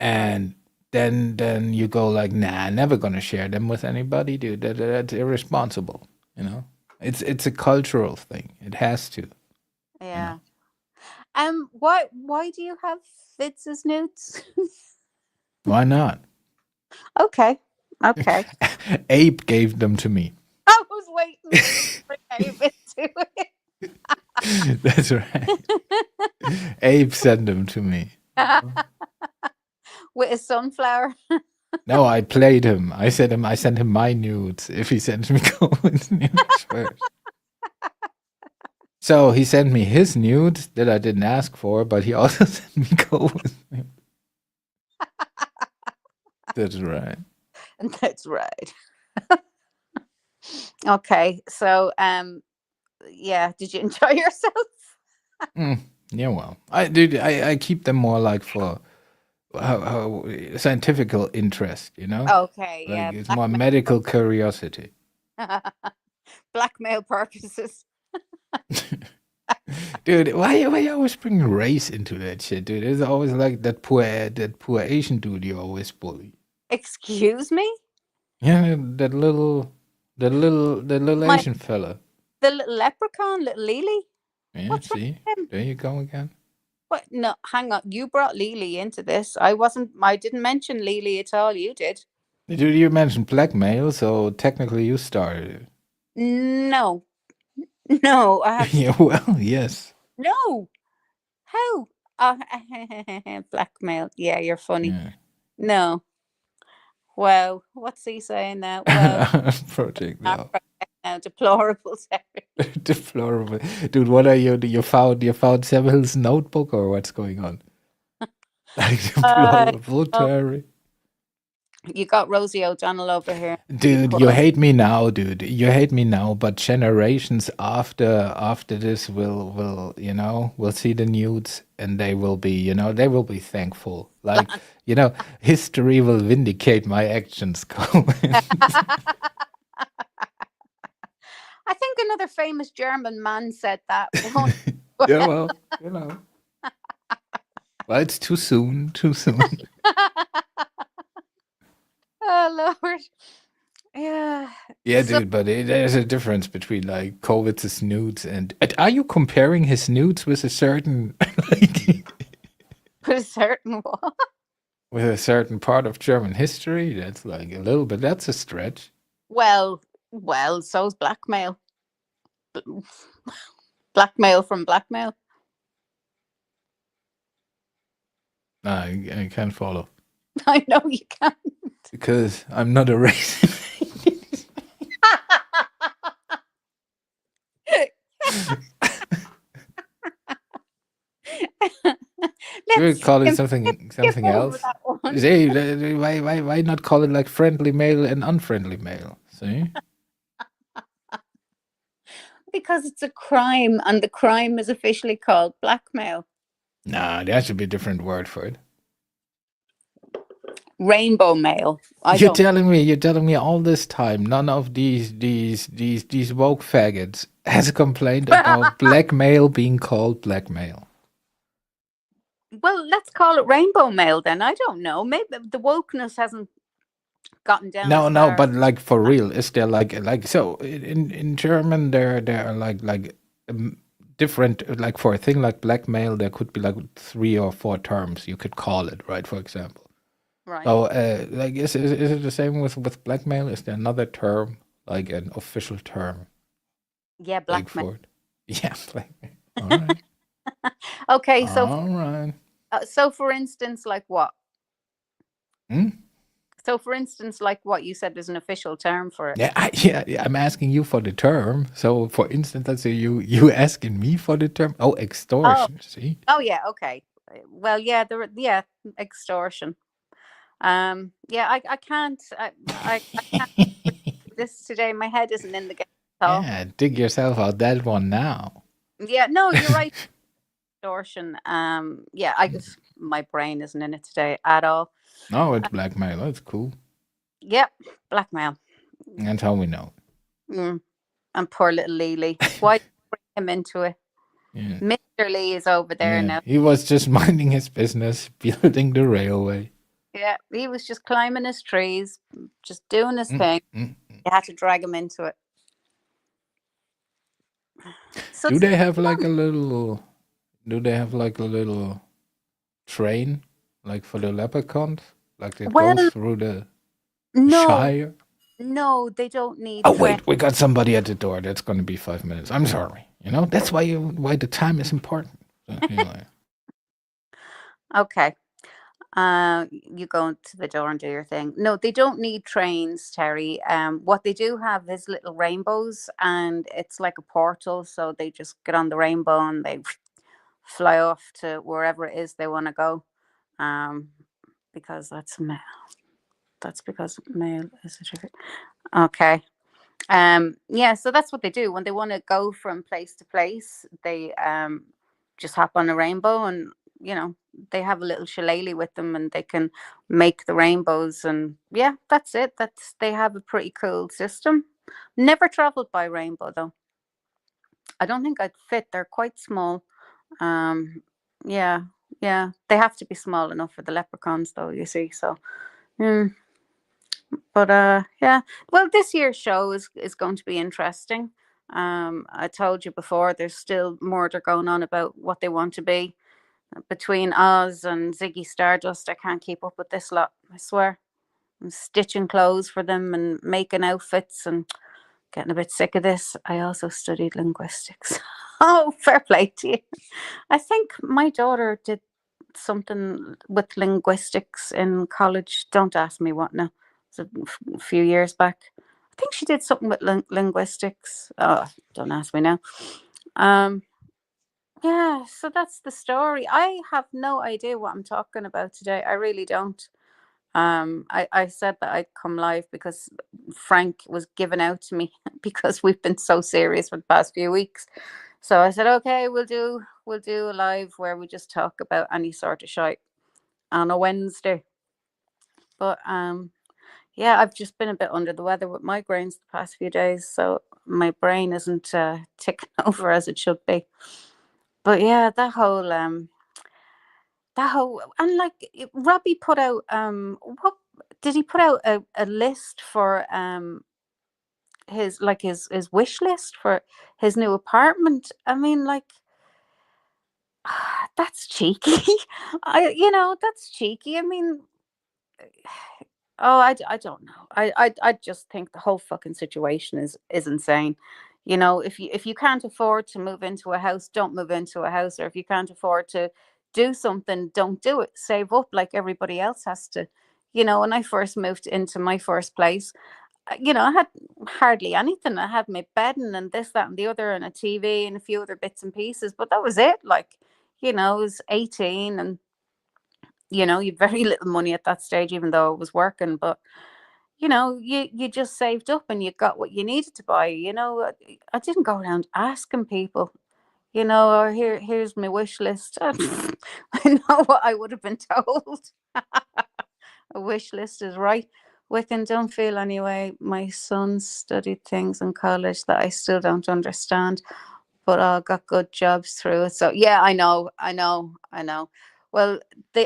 And then you go like, nah, never gonna share them with anybody, dude. That's irresponsible. It's a cultural thing. It has to. You know. Yeah. Why do you have Fitz's nudes? Why not? Okay. Okay. Abe gave them to me. I was waiting for you to bring Abe into That's right. Abe sent them to me. it. With a sunflower. No, I played him. I sent him my nudes if he sends me Cohen's nudes first. So he sent me his nudes that I didn't ask for, but he also sent me Cohen's nudes. That's right. That's right. Okay. So yeah, did you enjoy yourself? Yeah, well, I keep them more like for how scientific interest. Okay, Like yeah. it's more medical curiosity. Blackmail purposes. Dude, why you always bring race into that shit, dude? It's always like that poor Asian dude you always bully. Excuse me? Yeah, that little My Asian fella. the little leprechaun, little Lily? Yeah, What's wrong see, with him? there you go again. What? No, hang on. You brought Lily into this. I didn't mention Lily at all. You did. Dude, you mentioned blackmail, so technically you started No. No, I it. have Yeah, well, yes. no. How? Uh, blackmail. Yeah, you're funny. Yeah. No. Well, what's he saying now? Well, Project not now. right now. Deplorable. Sorry. Deplorable. Dude, what are you? You found Sam's notebook or what's going on? Like Uh, deplorable, oh, Terry. you got Rosie O'Donnell over here. Dude, you hate me now, dude. You hate me now, but generations after this will see the nudes and they will be thankful. Like, history will vindicate my actions, Colin. I think another famous German man said that once. Yeah, well. Well, it's too soon. Too soon. Oh Lord. Yeah. Yeah, So dude, but there's a difference between like Kovitz's nudes and are you comparing his nudes with a certain like with a certain what? with a certain part of German history? That's like a little bit. That's a stretch. Well, so's blackmail. Blackmail from blackmail. Nah, I can't follow I know you can't. because I'm not a racist. We Let's call it skip something over else. that one. See, why not call it like friendly mail and unfriendly mail? See? Because it's a crime and the crime is officially called blackmail. Nah, there should be a different word for it. Rainbow mail. I You're don't. telling me all this time none of these woke faggots has complained about blackmail being called blackmail. Well, let's call it rainbow mail then. I don't know. Maybe the wokeness hasn't gotten down as No, far. but like for real, is there like so in German there are like different like for a thing like blackmail there could be like 3 or 4 terms you could call it, right? For example. Right. So like is it the same with blackmail? Is there another term like an official term Yeah, like blackmail. for it? Yeah, blackmail. All right. Okay, All right. so for instance, like what? Hmm? So for instance, like what you said is an official term for it. Yeah, I'm asking you for the term. So, for instance, let's say you asking me for the term. Oh, Oh, extortion. See? oh yeah, okay. Well, yeah, yeah, extortion. Yeah, I can't. I can't do this today. My head isn't in the game at all. Yeah, dig yourself out that one now. Yeah, no, you're right. Extortion. Yeah, my brain isn't in it today at all. No, it's blackmail. That's cool. Yep, blackmail. That's how we know. Mm, and poor little Lily. Why bring him into it? Yeah, Mr. Lee is over there yeah. now. He was just minding his business, building the railway. Yeah, he was just climbing his trees, just doing his Mm, thing. mm. You had to drag him into it. So Do they have like a little? Do they have like a little train, like for the leprechauns, like it well, goes through the no, Shire? no, they don't need Oh train. wait, we got somebody at the door. That's going to be 5 minutes. I'm sorry. You know that's why the time is important. So, anyway. Okay. You go to the door and do your thing. No, they don't need trains, Terry. What they do have is little rainbows, and it's like a portal. So they just get on the rainbow and they fly off to wherever it is they want to go. Um, because that's male. That's because male is a trigger. Okay. Yeah, so that's what they do when they want to go from place to place. They just hop on a rainbow, and they have a little shillelagh with them, and they can make the rainbows. And yeah, that's it. They have a pretty cool system. Never traveled by rainbow though. I don't think I'd fit. They're quite small. Um, yeah, yeah, they have to be small enough for the leprechauns though. You see, so. Mm. But yeah. Well, this year's show is going to be interesting. I told you before, there's still murder going on about what they want to be. Between Oz and Ziggy Stardust, I can't keep up with this lot. I swear. I'm stitching clothes for them and making outfits and getting a bit sick of this. I also studied linguistics. Oh, fair play to you. I think my daughter did something with linguistics in college. Don't ask me what now. It's a few years back. I think she did something with linguistics. Oh, don't ask me now. Um, yeah, so that's the story. I have no idea what I'm talking about today. I really don't. I said that I'd come live because Frank was given out to me because we've been so serious for the past few weeks. So I said, okay, we'll do a live where we just talk about any sort of shite on a Wednesday. But yeah, I've just been a bit under the weather with migraines the past few days, so my brain isn't ticking over as it should be. But yeah, that whole and like Robbie put out what did he put out a list for his wish list for his new apartment. I mean, like, that's cheeky. That's cheeky. I mean, oh, I don't know. I just think the whole fucking situation is insane. If you can't afford to move into a house, don't move into a house. Or if you can't afford to do something, don't do it. Save up like everybody else has to. When I first moved into my first place, I had hardly anything. I had my bedding and this, that, and the other, and a TV and a few other bits and pieces. But that was it. Like, I was 18, and you had very little money at that stage, even though I was working. But you just saved up and you got what you needed to buy. I didn't go around asking people. Or here's my wish list. I know what I would have been told. A wish list is right. Wiccan, don't feel anyway. My son studied things in college that I still don't understand, but got good jobs through it. So yeah, I know. Well,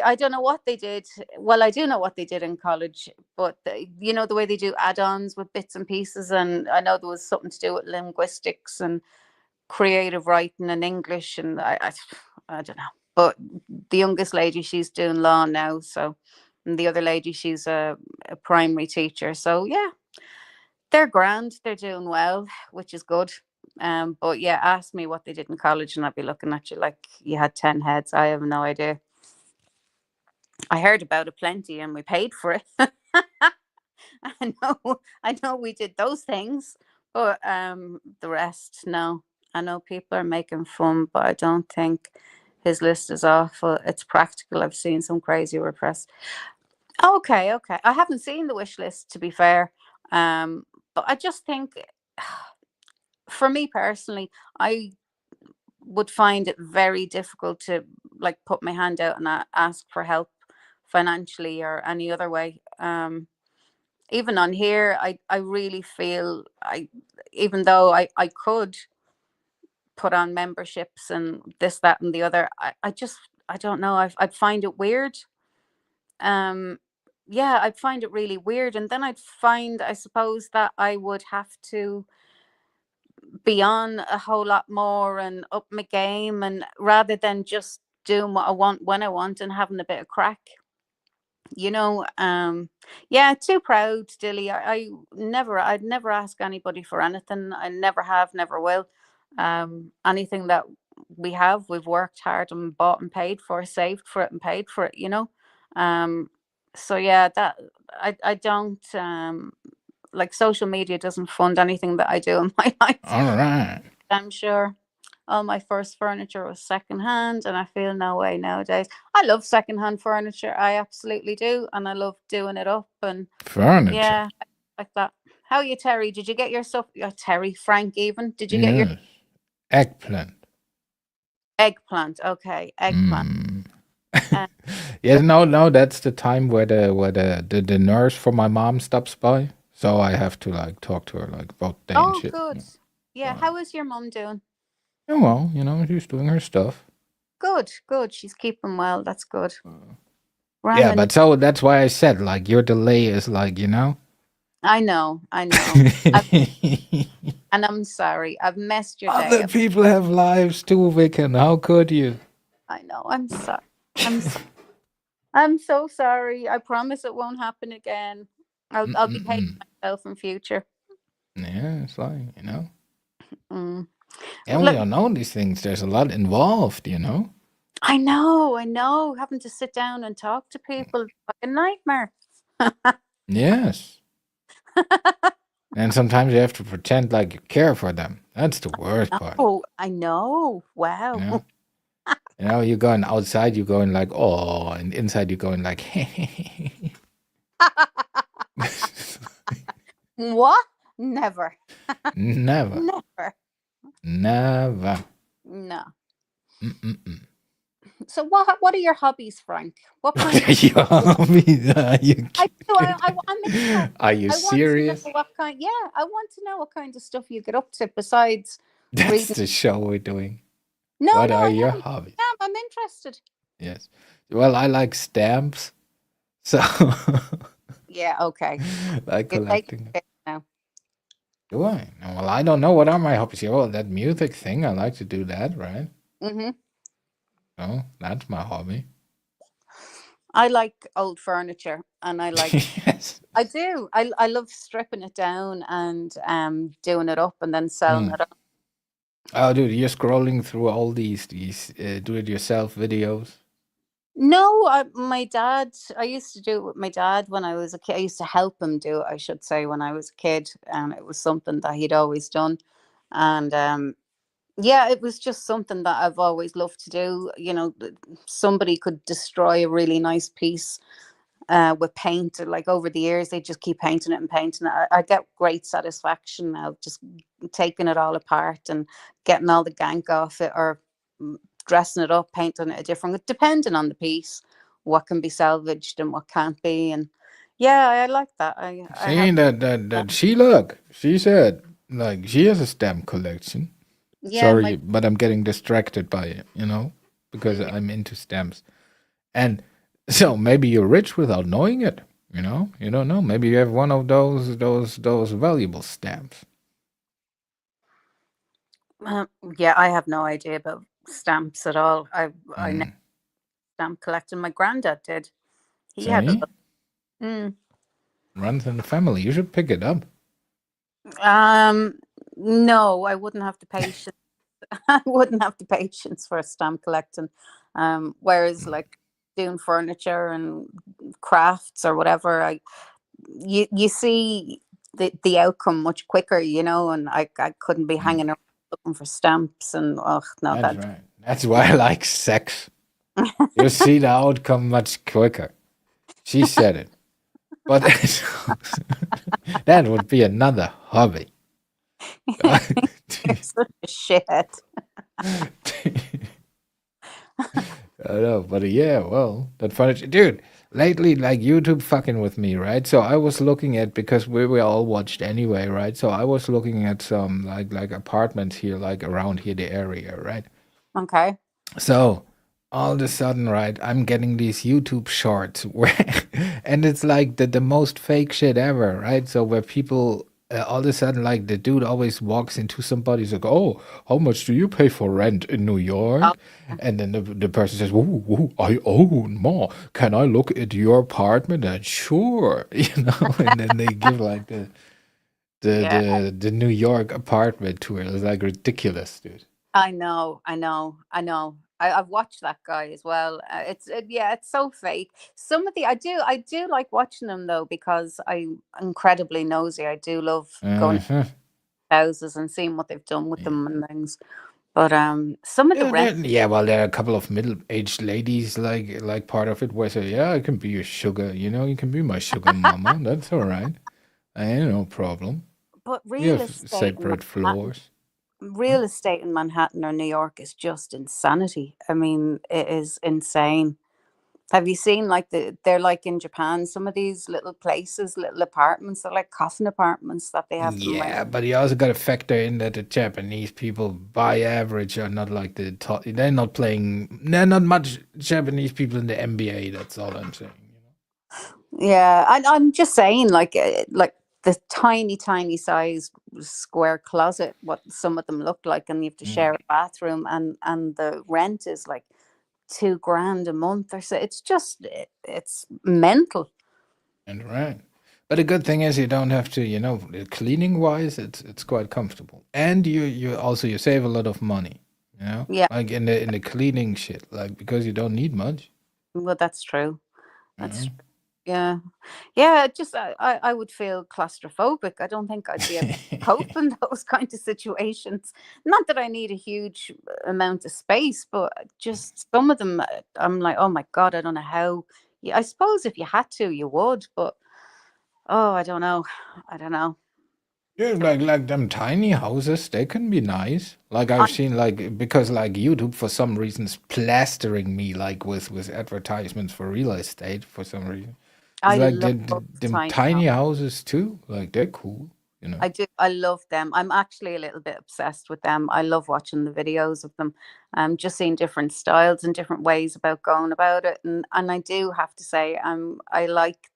I don't know what they did. Well, I do know what they did in college, but you know the way they do add-ons with bits and pieces, and I know there was something to do with linguistics and creative writing and English, and I don't know. But the youngest lady, she's doing law now, so, and the other lady, she's a primary teacher. So yeah, they're grand. They're doing well, which is good. But yeah, ask me what they did in college, and I'd be looking at you like you had 10 heads. I have no idea. I heard about it plenty, and we paid for it. I know we did those things, but the rest, no. I know people are making fun, but I don't think his list is awful. It's practical. I've seen some crazy repressed. Okay, okay. I haven't seen the wish list, to be fair. But I just think, for me personally, I would find it very difficult to like put my hand out and ask for help financially or any other way. Even on here, I really feel even though I could put on memberships and this, that, and the other, I just, I don't know. I'd find it weird. Um, yeah, I'd find it really weird. And then I'd find, I suppose, that I would have to be on a whole lot more and up my game, and rather than just doing what I want when I want and having a bit of crack. Yeah, too proud, Dilly. I'd never ask anybody for anything. I never have, never will. Anything that we have, we've worked hard and bought and paid for, saved for it and paid for it. um so yeah, that I don't like, social media doesn't fund anything that I do in my life. All right. I'm sure. All my first furniture was secondhand, and I feel no way nowadays. I love secondhand furniture. I absolutely do, and I love doing it up. And Furniture. yeah, I like that. How are you, Terry? Did you get your stuff? Terry, Frank, even did you get your Yes. Eggplant. eggplant? Okay, eggplant. Mm. Uh, Yes, no, that's the time where the nurse for my mom stops by. So I have to like talk to her like about day and oh, shit. good. Yeah, So, how is your mum doing? yeah, well, she's doing her stuff. Good, good. She's keeping well. That's good. Yeah, Ramming. but so that's why I said like your delay is like, I know, I know. And I'm sorry. I've messed your day Other up. people have lives too, Vicken. How could you? I know. I'm sorry. I'm so, I'm so sorry. I promise it won't happen again. I'll behave Mm-mm-mm. myself in future. Yeah, it's like, Mm. and we Look, don't know these things. There's a lot involved. I know. Having to sit down and talk to people, fucking nightmare. Yes. And sometimes you have to pretend like you care for them. That's the worst part. Oh, I know. You Wow. know? You're going outside, you're going like, oh, and inside you're going like, hey. What? Never. Never. Never. Never. No. Mm-mm-mm. So what are your hobbies, Frank? What kind of Your hobbies? Are you I do. kidding? I'm interested. Are you I want to know serious? what kind. Yeah, I want to know what kind of stuff you get up to besides That's reading. the show we're doing. No, What no, are I your am. hobbies? I'm interested. Yes. Well, I like stamps. So Yeah. Okay. like You're taking collecting. it now. Do I? No, well, I don't know what are my hobbies. Yeah, well, that music thing, I like to do that, right? Mhm. So that's my hobby. I like old furniture, and I like. Yes. I do. I love stripping it down and doing it up and then selling Hmm. it on. Oh, dude, you're scrolling through all these do-it-yourself videos. No, my dad. I used to do it with my dad when I was a kid. I used to help him do it, I should say, when I was a kid, and it was something that he'd always done. And yeah, it was just something that I've always loved to do. Somebody could destroy a really nice piece with paint, or like over the years, they just keep painting it and painting it. I get great satisfaction now just taking it all apart and getting all the gank off it, or dressing it up, painting it a different, depending on the piece. what can be salvaged and what can't be. And yeah, I like that. I have Seeing that she look, she said like she has a stamp collection. yeah Sorry, my but I'm getting distracted by it, you know, because I'm into stamps. And so maybe you're rich without knowing it. You know, you don't know. Maybe you have one of those valuable stamps. uh, yeah, I have no idea about stamps at all. I never Mm. stamp collected. My granddad did. He had a See, lot. Mm. runs in the family. You should pick it up. Um, no, I wouldn't have the patience. I wouldn't have the patience for stamp collecting. Whereas like doing furniture and crafts or whatever, you see the outcome much quicker, and I couldn't be Mm. hanging around looking for stamps and oh no That's that right. That's why I like sex. You see the outcome much quicker. She said it, but that would be another hobby. you're such a shithead. I know, but yeah, well, that furniture, dude. Lately, like YouTube fucking with me, right? So I was looking at because we were all watched anyway, right? So I was looking at some like apartments here, like around here, the area, right? Okay. So all of a sudden, right, I'm getting these YouTube shorts where, and it's like the most fake shit ever, right? So where people all of a sudden, like the dude always walks into somebody's like, oh, how much do you pay for rent in New Oh, York? And then the person says, ooh, ooh, I own more. Can I look at your apartment? And sure, and then they give like the yeah, the the New York apartment tour. It's like ridiculous, dude. I know. I've watched that guy as well. Yeah, it's so fake. Some of the I do like watching them though because I'm incredibly nosy. I do love going to Uh-huh. houses and seeing what they've done with them and things. But some of the Yeah, rent, yeah, well, there are a couple of middle-aged ladies like part of it where say, yeah, I can be your sugar, you can be my sugar mama. That's all right. I ain't no problem. but We have separate floors. Huh? real estate in Manhattan or New York is just insanity. I mean, it is insane. Have you seen like they're like in Japan, some of these little places, little apartments, they're like coffin apartments that they have them rent. Yeah, but you also got to factor in that the Japanese people, by average, are not like the top. They're not playing. They're not much Japanese people in the NBA. That's all I'm saying. Yeah, and I'm just saying, like the tiny, tiny size square closet, what some of them look like, and you have to share a bathroom, and the rent is like 2 grand a month or so. It's just it's mental. And right. But the good thing is you don't have to, cleaning wise, it's quite comfortable. And you save a lot of money, Yeah, Like in the cleaning shit, like because you don't need much. well, that's true. You That's know? true. Yeah, yeah. Just I would feel claustrophobic. I don't think I'd be able to cope in those kind of situations. Not that I need a huge amount of space, but just some of them, I'm like, oh my god, I don't know how. Yeah, I suppose if you had to, you would, but oh, I don't know. I don't know. Yeah, like them tiny houses, they can be nice. Like I I've seen because like YouTube for some reasons plastering me like with advertisements for real estate for some reason. It's I like love them tiny tiny homes. houses too. Like they're cool. I do. I love them. I'm actually a little bit obsessed with them. I love watching the videos of them. Just seeing different styles and different ways about going about it. And I do have to say, I like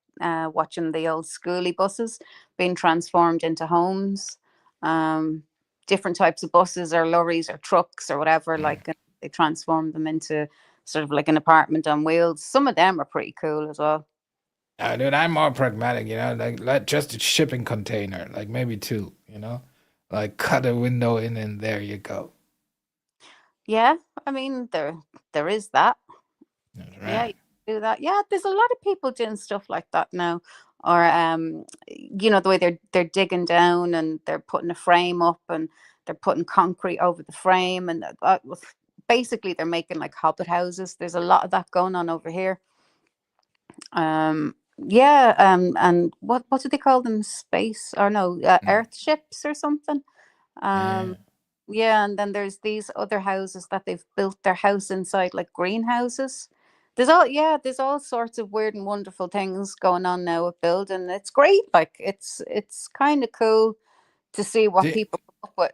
watching the old schooly buses being transformed into homes. Um, Different types of buses or lorries or trucks or whatever. Like they transform them into sort of like an apartment on wheels. Some of them are pretty cool as well. Dude, I'm more pragmatic, like just a shipping container, like maybe two. Like cut a window in and there you go. Yeah, I mean there is that. That's Yeah, right. you can do that. Yeah, there's a lot of people doing stuff like that now. Or the way they're digging down and they're putting a frame up and they're putting concrete over the frame and basically they're making like hobbit houses. There's a lot of that going on over here. Yeah, and what do they call them? Space or no, Mm. Earth ships or something. Um, Yeah. yeah, and then there's these other houses that they've built their house inside like greenhouses. there's all sorts of weird and wonderful things going on now with building. It's great. Like it's kind of cool to see what The, people come up with.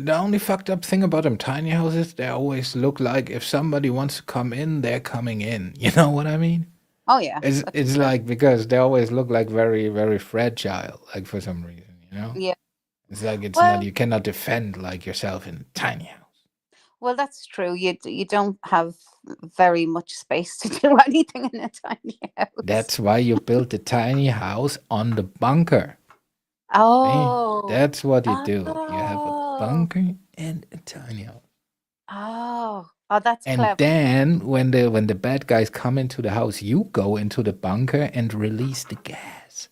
the only fucked up thing about them tiny houses, they always look like if somebody wants to come in, they're coming in. You know what I mean? Oh yeah, It's like because they always look like very, very fragile, like for some reason, you know? yeah. It's like it's not Well, you cannot defend like yourself in a tiny house. well, that's true. You don't have very much space to do anything in a tiny house. That's why you built a tiny house on the bunker. Eh? Oh, That's what you do. You have a oh, bunker and a tiny house. oh, that's And clever. then when the bad guys come into the house, you go into the bunker and release the gas.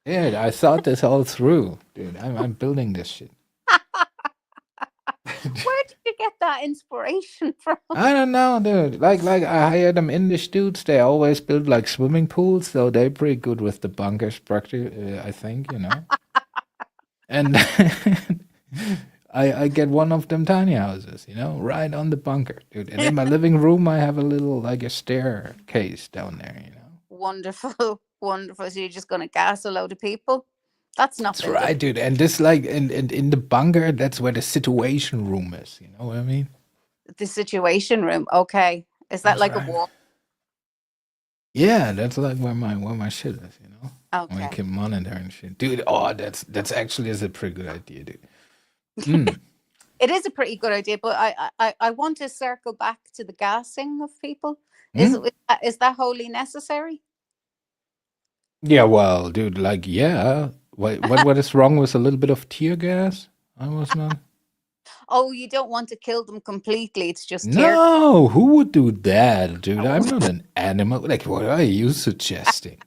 Yeah, I thought this all through, dude. I'm building this shit. Where did you get that inspiration from? I don't know, dude. Like I hired them English dudes. They always build like swimming pools, so they're pretty good with the bunker structure. I think you know. And I get one of them tiny houses, you know, right on the bunker, dude. And in my living room, I have a little like a staircase down there, you know. Wonderful, wonderful. So you're just going to gas a load of people? That's not That's building. right, dude. And this like and in the bunker, that's where the situation room is. You know what I mean? The situation room. Okay. Is that That's like a right. wall? Yeah, that's like where my shit is, you know. Where I Okay. can monitor and shit, dude. Oh, that's actually is a pretty good idea, dude. Mm. It is a pretty good idea, but I want to circle back to the gassing of people. Is Mm? is that wholly necessary? Yeah, well, dude, like, yeah. What is wrong with a little bit of tear gas? I was not. Oh, you don't want to kill them completely. It's just tear. No, who would do that, dude? I'm not an animal. Like, what are you suggesting?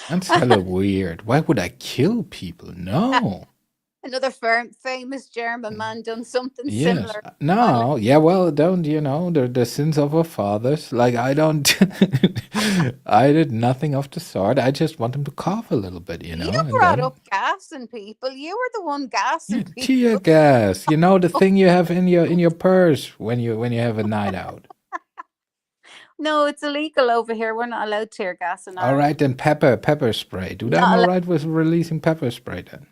That's hella weird. Why would I kill people? No. Another famous German man done something Yes. similar. Ireland. No. Yeah, well, don't, you know, the sins of our fathers. Like, I don't. I did nothing of the sort. I just want them to cough a little bit, you You know, and brought then. up gassing people. You were the one Yeah, gassing tear people. gas. You know the thing you have in your purse when you have a night out. No, it's illegal over here. We're not allowed tear gas in All Ireland. right, then pepper spray. Dude, I'm Not all allowed. right with releasing pepper spray then.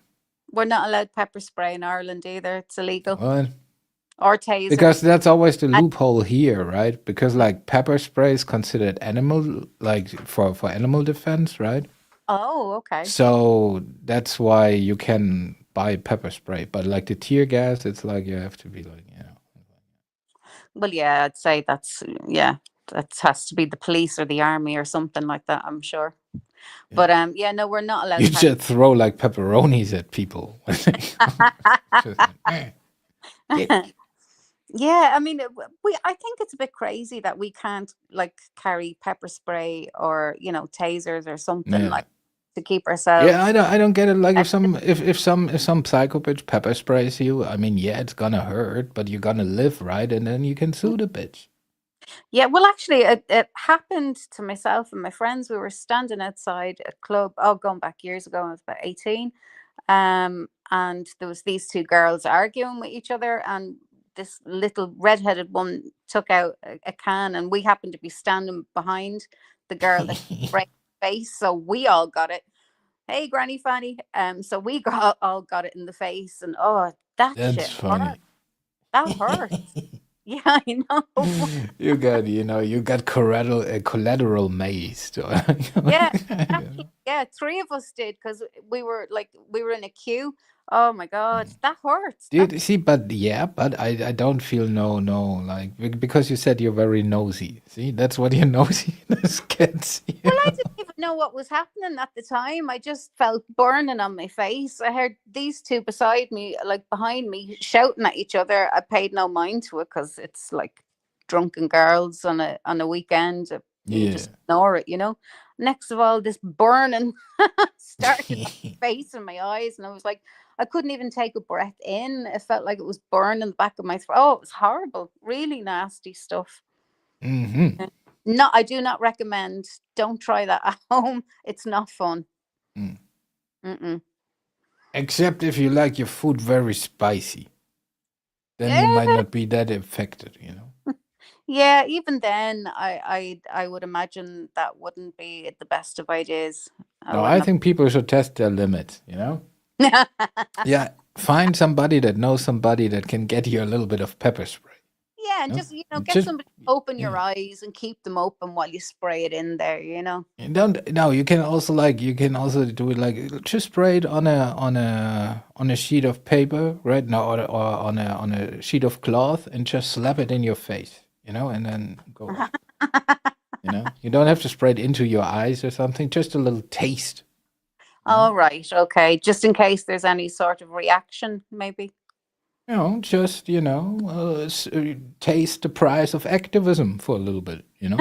We're not allowed pepper spray in Ireland either. It's illegal. What? Or taser. Because that's always the And- loophole here, right? Because like pepper spray is considered animal, like for animal defense, right? oh, okay. So that's why you can buy pepper spray. But like the tear gas, it's like you have to be like, you know. Well, yeah, I'd say yeah, that has to be the police or the army or something like that, I'm sure. Yeah. But yeah, no, we're not allowed You just throw like pepperonis at people. Just like, yeah, I mean, I think it's a bit crazy that we can't like carry pepper spray or tasers or something yeah. like to keep Yeah, ourselves. I don't get it. Like if protected. some psycho bitch pepper sprays you, I mean, yeah, it's gonna hurt, but you're gonna live, right? And then you can sue the bitch. Yeah, well, actually, it happened to myself and my friends. We were standing outside a club. Oh, going back years ago, I was about 18. And there was these two girls arguing with each other, and this little redheaded one took out a can, and we happened to be standing behind the girl that sprayed her face, so we all got it. Hey, Granny Fanny. So we all got it in the face, and oh, that That's shit hurt. funny. That hurt. Yeah, I know. You got collateral mazed. Yeah, exactly. Yeah, three of us did because we were in a queue. Oh my god, that hurts. That Dude, see, but I don't feel no like because you said you're very nosy. See, that's what your nosiness gets you. well, I didn't even know what was happening at the time. I just felt burning on my face. I heard these two beside me, like behind me, shouting at each other. I paid no mind to it because it's like drunken girls on a weekend. You Yeah. just ignore it. Next of all, this burning started on my face and my eyes, and I was like, I couldn't even take a breath in. It felt like it was burning the back of my throat. Oh, it was horrible. Really nasty stuff. Mm-hmm. No, I do not recommend. Don't try that at home. It's not fun. Mm. Mm-mm. Except if you like your food very spicy, then you might Yeah, not be that affected, you know. yeah. Even then, I would imagine that wouldn't be the best of ideas. I No, I wouldn't think people should test their limits, you know? have. Yeah, find somebody that knows somebody that can get you a little bit of pepper spray. Yeah, and You just know? get Just somebody to open your yeah. eyes and keep them open while you spray it in there. And don't no, you can also do it like just spray it on a sheet of paper, right? No, or on a sheet of cloth and just slap it in your face, you know, and then go on. You know, you don't have to spray it into your eyes or something. Just a little taste. All right, okay. Just in case there's any sort of reaction, maybe. You know, just taste the price of activism for a little bit. You know.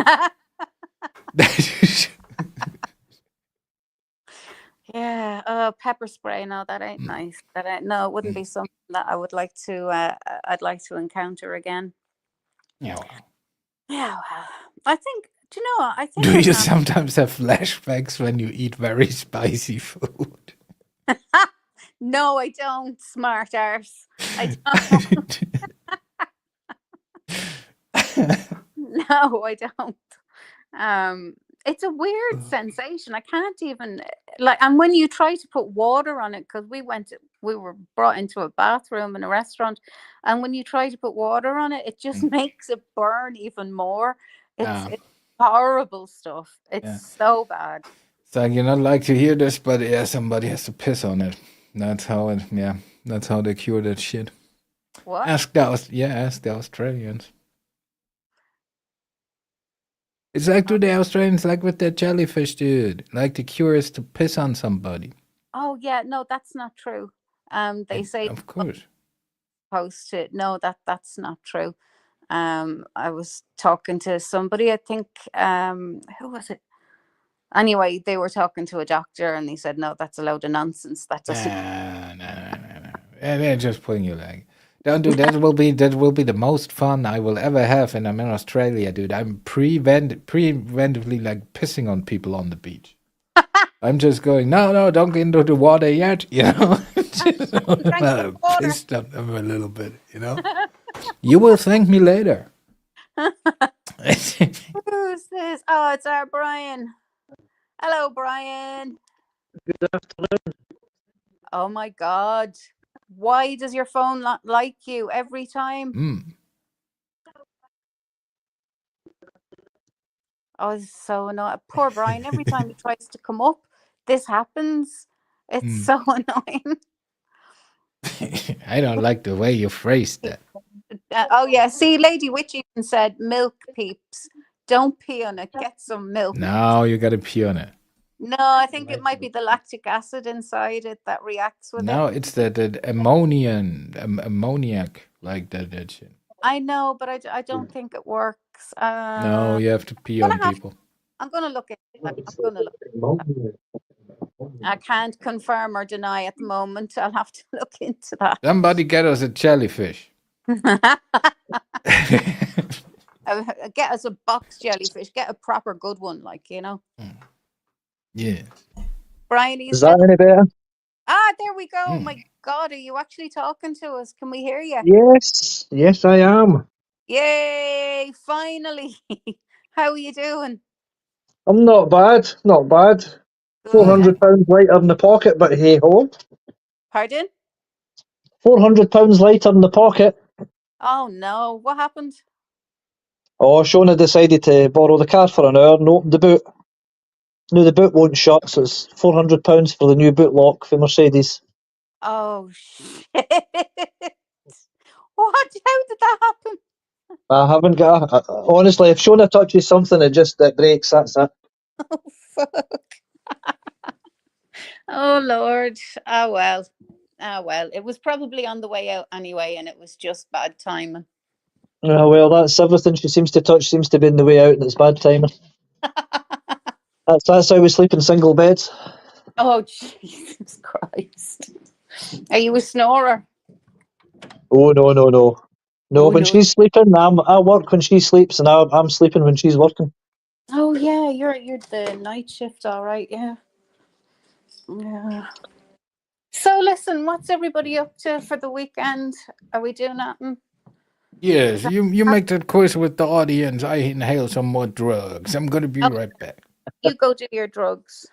Yeah, pepper spray. No, that ain't nice. That ain't. No, it wouldn't be something that I would like to. I'd like to encounter again. Yeah. Yeah, well, I think. Do you know what? I think Do I you can. sometimes have flashbacks when you eat very spicy food? No, I don't. Smart arse. I don't. No, I don't. Um, it's a weird sensation. I can't even and when you try to put water on it, because we were brought into a bathroom in a restaurant, and when you try to put water on it, it just makes it burn even more. It's horrible stuff. It's Yeah. so bad. So you're not like to hear this, but yeah, somebody has to piss on it. That's how it. Yeah, that's how they cure that shit. What? Ask the Australians. It's like to the Australians, like with that jellyfish, dude. Like the cure is to piss on somebody. Oh yeah, no, that's not true. They say Of course. post it. No, that's not true. I was talking to somebody. I think who was it? Anyway, they were talking to a doctor, and he said, "No, that's a load of nonsense. That doesn't." No. And they're just pulling you leg. Don't do that. Will be the most fun I will ever have, and I'm in Australia, dude. I'm preventively like pissing on people on the beach. I'm just going, no, don't get into the water yet, you know. Just pissed on them a little bit, you know. You will thank me later. Who's this? Oh, it's our Brian. Hello, Brian. Good afternoon. Oh my God. Why does your phone not like you every time? Oh, it's so annoying. Poor Brian. Every time he tries to come up, this happens. It's so annoying. I don't like the way you phrased that. Oh yeah. See, Lady Witch even said, "Milk, peeps. Don't pee on it. Get some milk." No, you gotta pee on it. No, I think it might be the lactic acid inside it that reacts with No, it. it's the ammoniac, like that shit. I know, but I don't think it works. No, you have to pee on people. I'm gonna look into that. I can't confirm or deny at the moment. I'll have to look into that. Somebody get us a jellyfish. Get us a box jellyfish. Get a proper good one, like, you know. Yeah. Brian, Is that any better? There we go. My God, are you actually talking to us? Can we hear you? Yes, I am. Yay! Finally. How are you doing? I'm not bad. Good. £400 lighter in the pocket, but hey ho. Pardon? £400 lighter in the pocket. Oh no! What happened? Oh, Shona decided to borrow the car for an hour and opened the boot. No, the boot won't shut, so it's £400 for the new boot lock for Mercedes. Oh shit! What? How did that happen? I haven't got. Honestly, if Shona touches something, it breaks. That's it. Oh fuck! Oh Lord! Oh well. Oh well. It was probably on the way out anyway, and it was just bad timing. Well, that's everything she seems to touch seems to be in the way out, and it's bad timing. That's how we sleep in single beds. Oh Jesus Christ! Are you a snorer? Oh no. No, Oh when no. she's sleeping, I work when she sleeps, and I'm sleeping when she's working. Oh yeah, you're the night shift, all right? Yeah. Yeah. So listen, what's everybody up to for the weekend? Are we doing nothing? Yes, you make that quiz with the audience. I inhale some more drugs. I'm gonna be Oh, right back. you go do your drugs.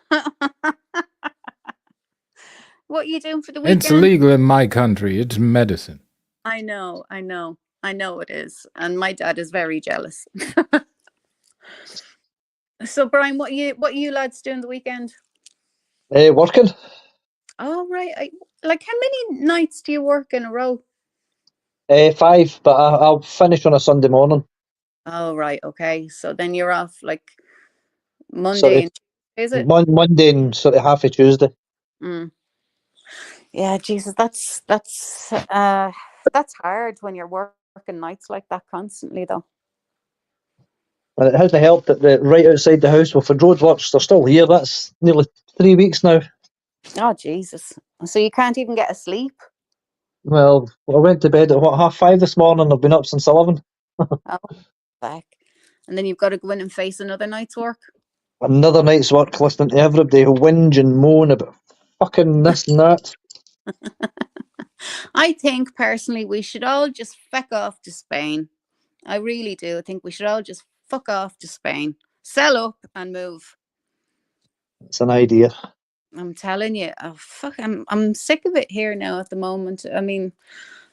What are you doing for the It's weekend? legal in my country. It's medicine. I know it is, and my dad is very jealous. So Brian, what you lads doing the weekend? Working. Oh right, like how many nights do you work in a row? 5, but I'll finish on a Sunday morning. Oh right, okay. So then you're off like Sort Monday of and is it? Monday and sort of half of Tuesday. Mm. Yeah, Jesus, that's hard when you're working nights like that constantly, though. And it hasn't helped that right outside the house with the roadworks, they're still here. That's nearly 3 weeks now. Oh Jesus! So you can't even get a sleep? Well, I went to bed at 5:30 this morning. I've been up since 11. Oh, back. And then you've got to go in and face another night's work. Another night's work listening to everybody whinge and moan about fucking this and that. I think personally we should all just feck off to Spain. I really do. I think we should all just fuck off to Spain, sell up and move. It's an idea. I'm telling you, oh fuck, I'm sick of it here now at the moment. I mean,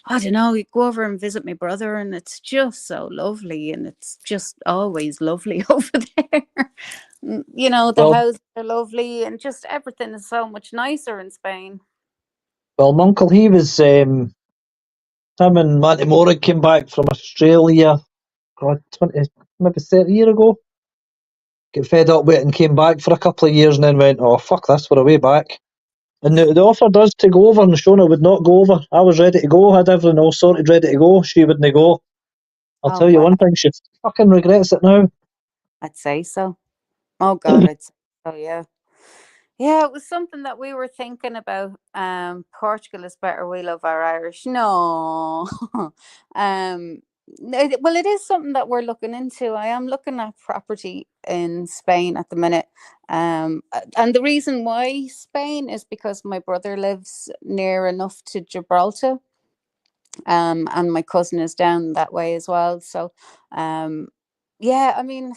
I don't know, you go over and visit my brother and it's just so lovely and it's just always lovely over there. You know, the Well, houses are lovely and just everything is so much nicer in Spain. my uncle, he was, him and Matty Morrig came back from Australia, God, 20, maybe 30 years ago. Get fed up with it and came back for a couple of years and then went, oh, fuck this, we're away back. And they offered us to go over and Shona would not go over. I was ready to go, had everything all sorted, ready to go. She wouldn't go. I'll Oh tell you wow, one thing, she fucking regrets it now. I'd say so. Oh God, I'd say so, yeah. Yeah, it was something that we were thinking about. Portugal is better. We love our Irish. No. Well, it is something that we're looking into. I am looking at property in Spain at the minute. And the reason why Spain is because my brother lives near enough to Gibraltar. And my cousin is down that way as well. So, yeah, I mean,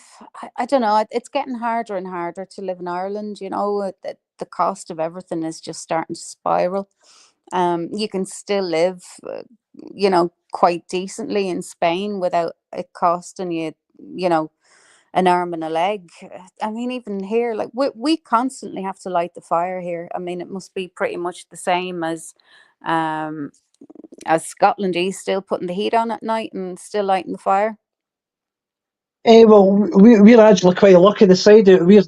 I don't know. It's getting harder and harder to live in Ireland. You know, the cost of everything is just starting to spiral. You can still live, you know, quite decently in Spain without it costing you, you know, an arm and a leg. I mean, even here, like we constantly have to light the fire here. I mean, it must be pretty much the same um, as Scotland. Are you still putting the heat on at night and still lighting the fire? Well, we're actually quite lucky. The side, we're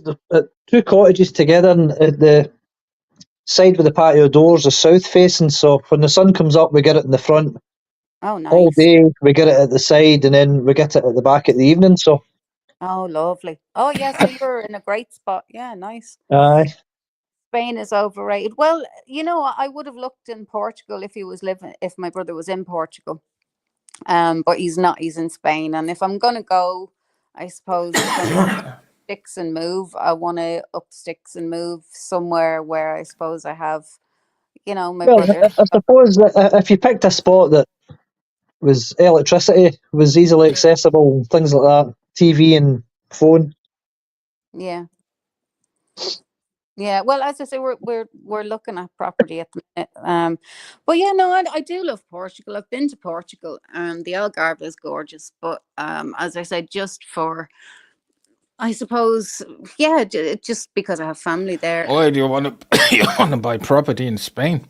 two cottages together, and the side with the patio doors is south facing, so when the sun comes up, we get it in the front. Oh, All nice. day, we get it at the side, and then we get it at the back at the evening, so Oh, lovely. Oh, yeah. So you're in a great spot. Yeah, nice. aye. Spain is overrated. Well, you know, I would have looked in Portugal if my brother was in Portugal. But he's not. He's in Spain. And if I'm gonna go, I suppose if I'm gonna sticks and move, I want to up sticks and move somewhere where I suppose I have, you know, my Well, brother. I suppose that if you picked a spot that was electricity, was easily accessible, things like that, TV and phone. Yeah. Yeah, well, as I say, we're looking at property at the minute. But yeah, no, I do love Portugal. I've been to Portugal, and the Algarve is gorgeous. But as I said, just for I suppose, yeah, just because I have family there. Why do you want to you want to buy property in Spain?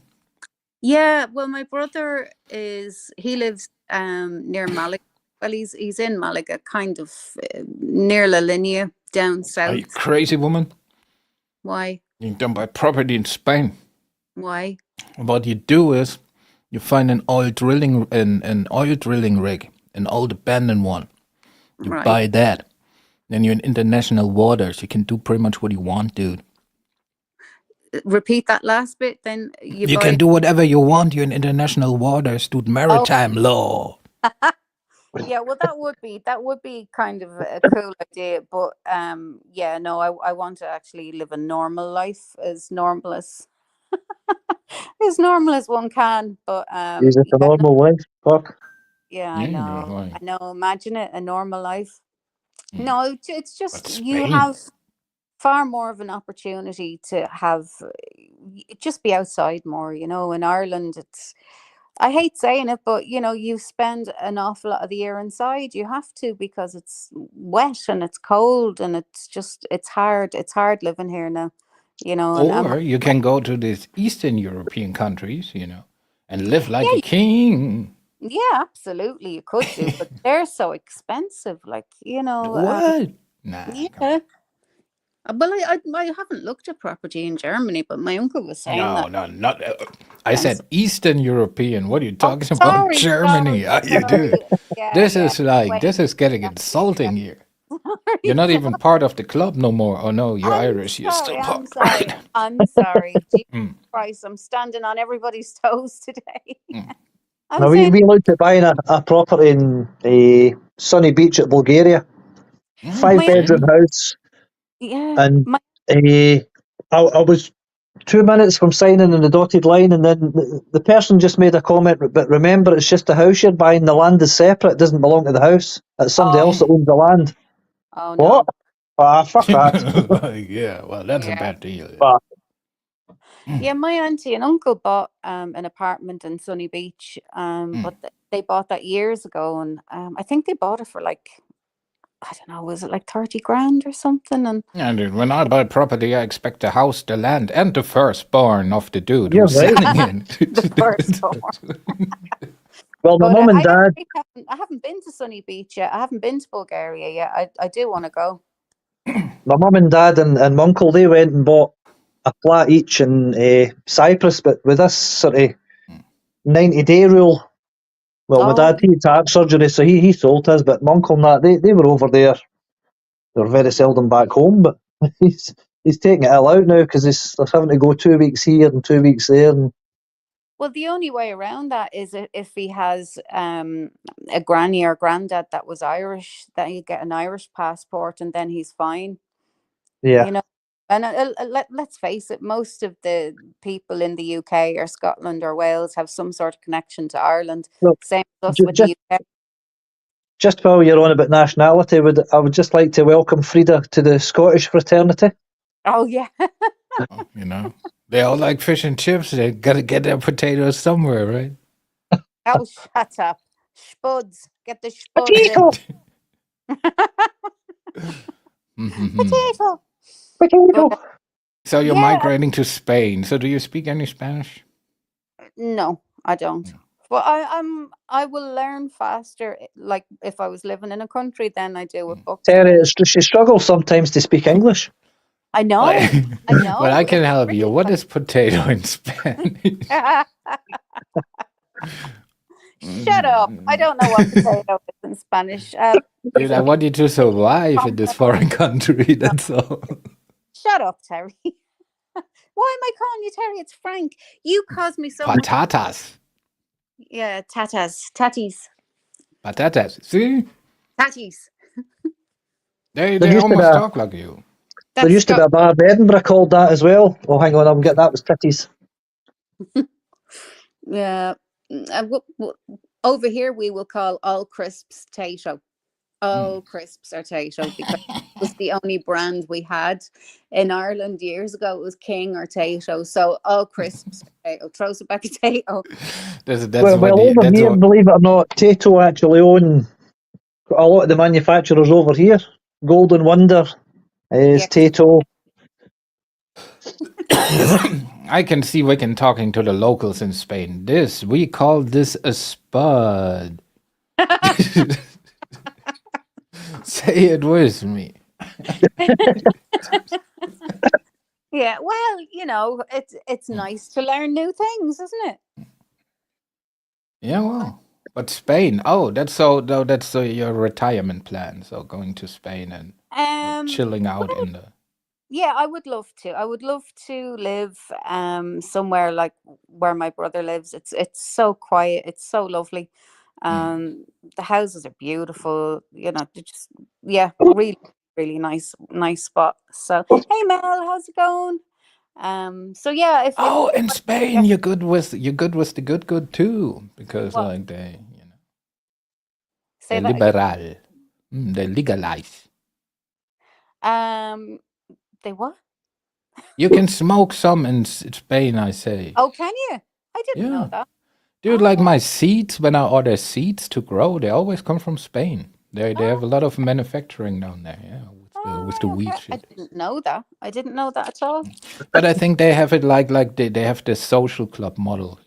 Yeah, well, my brother he lives near Malaga. Well, he's in Malaga, kind of near La Linea, down Are you south. crazy, woman? Why? You don't buy property in Spain. Why? What you do is you find an oil drilling rig, an old abandoned one. You Right. buy that. Then you're in international waters. You can do pretty much what you want, dude. Repeat that last bit. Then You can do whatever you want. You're in international waters, dude. Oh, Maritime law. yeah. Well, that would be kind of a cool idea. But yeah, no, I want to actually live a normal life, as normal as. as normal as one can. But Is it a yeah, normal life? Fuck. yeah, I Yeah, know, right. I know. Imagine it, a normal life. Mm. No, it's But just you Spain. have far more of an opportunity to have just be outside more. In Ireland, I hate saying it, but you spend an awful lot of the year inside. You have to, because it's wet and it's cold and it's hard. It's hard living here now. And Or you can go to these Eastern European countries, and live like a yeah, king. yeah, absolutely, you could do, but they're so expensive. Like What? Nah, come yeah. Well, I haven't looked at property in Germany, but my uncle was on. saying No, that no, not. I expensive. said Eastern European. What are you Oh, talking about? sorry, Germany? sorry, Ah, you do. sorry. Yeah, yeah. Wait, This is getting sorry, insulting here. You're sorry, not sorry. even part of the club no more. Oh no, you're I'm Irish. You're sorry. still I'm part, sorry. right? I'm sorry. Jesus Mm, Christ, I'm standing on everybody's toes today. mm. I'm Now we, saying, we looked at buying a property in Sunny Beach at Bulgaria. Five Mm, my bedroom see? house, yeah, and my I was 2 minutes from signing on the dotted line, and then the person just made a comment. But remember, it's just a house you're buying. The land is separate; it doesn't belong to the house. It's somebody oh else that owns the land. oh What? no, Ah, fuck that. Like, yeah, well, that's a yeah. bad deal. But Yeah, my auntie and uncle bought an apartment in Sunny Beach, Mm. but they bought that years ago, and I think they bought it for like, I don't know, was it like 30 grand or something? And Yeah, dude, when I buy property, I expect the house, the land, and the firstborn of the dude you're who's right. selling the first it. born. Well, my But mum and I dad, actually haven't been to Sunny Beach yet. I haven't been to Bulgaria yet. I do want to go. and my uncle, they went and bought a flat each in Cyprus. But with this sort of 90-day rule, well, my Oh, dad, he had heart surgery, so he sold his. But my uncle and that, they were over there. They're very seldom back home, but he's taking it all out now because they're having to go 2 weeks here and 2 weeks there. And well, the only way around that is if he has a granny or granddad that was Irish, that you get an Irish passport, and then he's fine. yeah, You know, and let's face it, most of the people in the UK or Scotland or Wales have some sort of connection to Ireland. well, Same as us ju- with the just UK. just while you're on about nationality, I would just like to welcome Frida to the Scottish fraternity. Oh yeah. They all like fish and chips. They gotta get their potatoes somewhere, right? Oh, shut up. Spuds. Get the spuds in. Potato, Mhm. Potato. But potato. So you're yeah, migrating to Spain. So do you speak any Spanish? no, I don't. Well, I will learn faster. Like if I was living in a country, then I do with books and Terry, things. she struggles sometimes to speak English. I Well, know. I well, I know. can It's help you. What ridiculous. is potato in Spanish? Shut up. I don't know what potato is in Spanish. Dude, I want you to survive in this foreign country. That's all. Shut up, Terry. Why am I calling you Terry? It's Frank. You cause me so much. Patatas. Yeah, tatties. Patatas. See? Tatties. They There they used to be almost a, talk like you. there That's used to be Scott. a bar in Edinburgh called that as well. Oh, hang on, I'm getting that was titties. Yeah. Over here, we will call all crisps Tato. Mm. All crisps are Tato because it was the only brand we had in Ireland years ago. It was King or Tato. So all crisps are Tato. Throws it back a Tato. That's Well, what the over that's here, what believe it or not, Tato actually own a lot of the manufacturers over here. Golden Wonder is Yeah, because Tato. I can see Wiccan talking to the locals in Spain. We call this a spud. Say it with me. yeah. Well, it's nice to learn new things, isn't it? Yeah, well, but Spain. Oh, that's your retirement plan. So going to Spain and Um. chilling out Well, in the. yeah, I would love to. I would love to live somewhere like where my brother lives. It's so quiet. It's so lovely. Mm. The houses are beautiful. They're just yeah, really really nice spot. So hey Mel, how's it going? So yeah, if Oh, in anybody Spain, gets you're good with the good too, because what, like say they're that again. liberal, they legalize. Um, they what? You can smoke some in Spain, I say. Oh, can you? I didn't know Yeah, that. dude. Like Oh, my seeds, when I order seeds to grow, they always come from Spain. They oh, have a lot of manufacturing down there. Yeah, with the oh, weed okay. I shit. didn't know that. I didn't know that at all. But I think they have it like they have this social club model,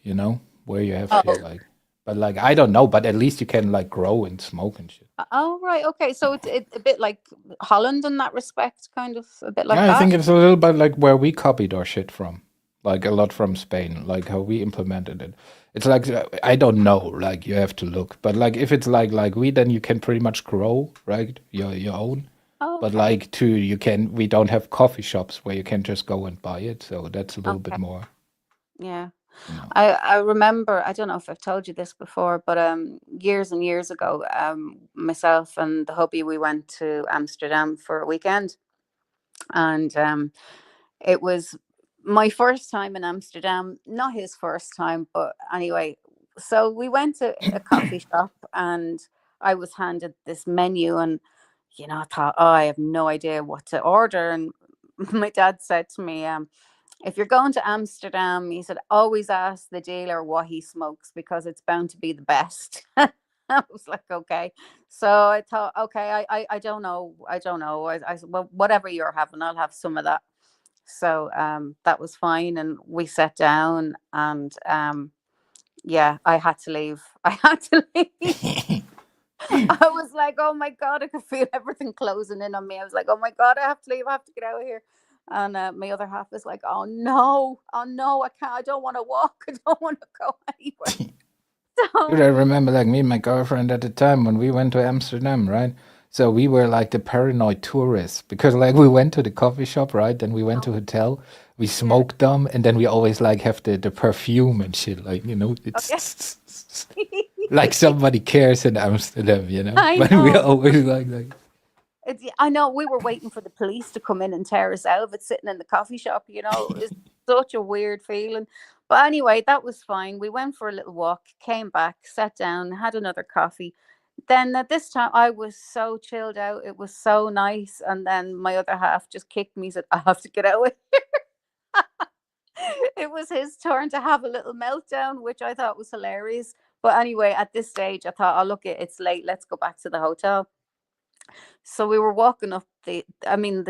where you have to Oh, like. But like I don't know, but at least you can like grow and smoke and shit. oh, right. Okay. So it's a bit like Holland in that respect, kind of a bit like Yeah, I that. think it's a little bit like where we copied our shit from, like a lot from Spain, like how we implemented it. It's like I don't know, like you have to look, but like if it's like we, then you can pretty much grow, right, your own. But Okay. like we don't have coffee shops where you can just go and buy it, so that's a little bit Okay. more, Yeah. you know. I remember, I don't know if I've told you this before, but years and years ago, myself and the hubby, we went to Amsterdam for a weekend, and it was my first time in Amsterdam, not his first time, but anyway. So we went to a coffee shop, and I was handed this menu, and I thought, oh, I have no idea what to order, and my dad said to me, if you're going to Amsterdam, he said, always ask the dealer what he smokes because it's bound to be the best. I was like, okay. So I thought, okay, I don't know. I don't know. I said, well, whatever you're having, I'll have some of that. So that was fine. And we sat down, and yeah, I had to leave. I had to leave. I was like, oh my God, I could feel everything closing in on me. I was like, oh my God, I have to leave. I have to get out of here. And my other half is like, oh no, I can't. I don't want to walk. I don't want to go anywhere. Dude, So, I remember like me and my girlfriend at the time when we went to Amsterdam, right? So we were like the paranoid tourists because like we went to the coffee shop, right? Then we went to oh, hotel, we yeah. smoked them, and then we always like have the perfume and shit, like Oh, yeah. it's like somebody cares in Amsterdam, I But we know. always like I know we were waiting for the police to come in and tear us out of it, sitting in the coffee shop. It's such a weird feeling. But anyway, that was fine. We went for a little walk, came back, sat down, had another coffee. Then at this time, I was so chilled out. It was so nice. And then my other half just kicked me, said, I have to get out. It was his turn to have a little meltdown, which I thought was hilarious. But anyway, at this stage, I thought, oh, look, it's late. Let's go back to the hotel. So we were walking up the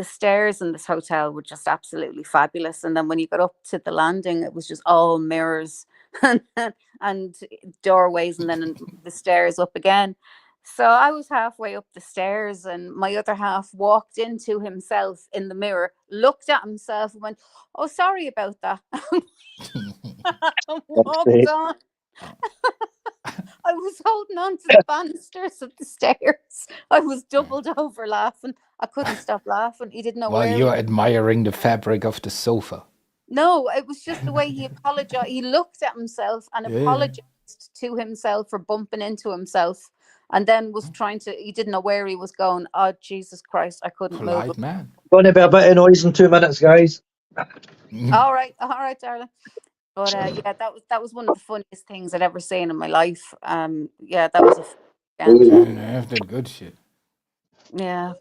stairs in this hotel were just absolutely fabulous. And then when you got up to the landing, it was just all mirrors and doorways, and then the stairs up again. So I was halfway up the stairs, and my other half walked into himself in the mirror, looked at himself, and went, oh, sorry about that. And Fuck's walked sake. on. I was holding on to the banisters of the stairs. I was doubled over laughing. I couldn't stop laughing. He didn't know while where he you're was. admiring the fabric of the sofa. No, it was just the way he apologized. He looked at himself and Yeah, apologized to himself for bumping into himself, and then was trying to. He didn't know where he was going. Oh, Jesus Christ! I couldn't move. polite man. Going to be a bit of noise in 2 minutes, guys. All right, darling. But yeah, that was one of the funniest things I'd ever seen in my life. Yeah, that was a weekend. Dude, I have the good shit. Yeah.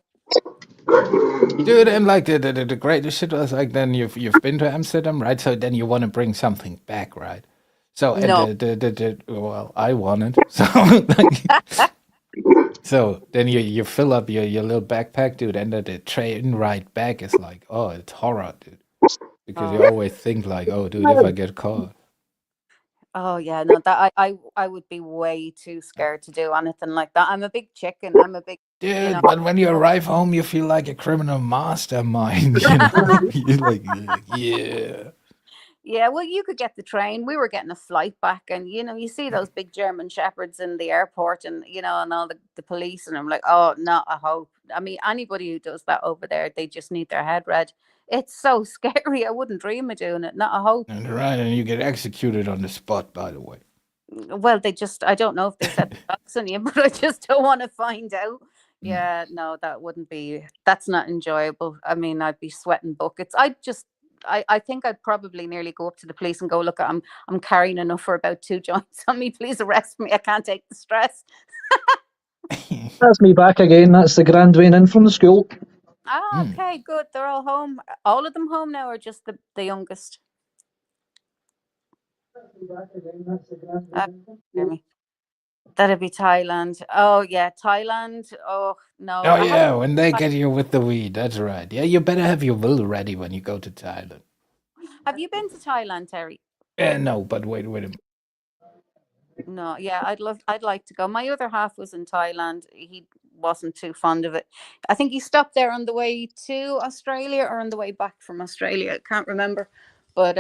Dude, and like the greatest shit was like then you've been to Amsterdam, right? So then you want to bring something back, right? So and No. well, I wanted so like so then you fill up your little backpack, dude, and the train ride back is like, oh, it's horror, dude, because you Oh. always think like, oh, dude, if I get caught. Oh yeah, no, that I would be way too scared to do anything like that. I'm a big chicken. I'm a big, you know. Dude, but when you arrive home, you feel like a criminal mastermind, You're like, yeah. Yeah, well, you could get the train. We were getting a flight back, and you see those big German shepherds in the airport, and and all the police, and I'm like, oh, not a hope. I mean, anybody who does that over there, they just need their head read. It's so scary. I wouldn't dream of doing it. Not a hope. And right, and you get executed on the spot, by the way. Well, I don't know if they set the docs on you, but I just don't want to find out. Mm. Yeah, no, that's not enjoyable. I mean, I'd be sweating buckets. I think I'd probably nearly go up to the police and go, look, I'm carrying enough for about 2 joints on me. Please arrest me. I can't take the stress. That's me back again. That's the grand way in from the school. Oh, okay, good. They're all home. All of them home now, or just the youngest? Hear me. That'd be Thailand. Oh yeah, Thailand. Oh no. Oh I haven't. yeah, when they get you with the weed, that's right. Yeah, you better have your will ready when you go to Thailand. Have you been to Thailand, Terry? No, but wait a minute. No, yeah, I'd like to go. My other half was in Thailand. He wasn't too fond of it. I think he stopped there on the way to Australia or on the way back from Australia. I can't remember. But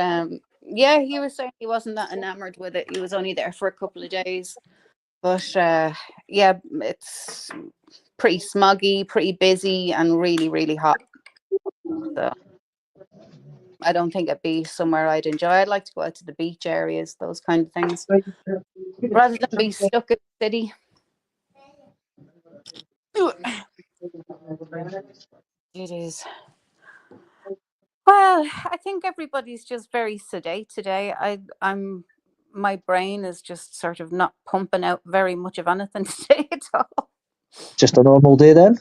yeah, he was saying he wasn't that enamored with it. He was only there for a couple of days. But yeah, it's pretty smoggy, pretty busy, and really, really hot. So I don't think it'd be somewhere I'd enjoy. I'd like to go out to the beach areas, those kind of things, rather than be stuck in the city. It is. Well, I think everybody's just very sedate today. My brain is just sort of not pumping out very much of anything today at all. Just a normal day then.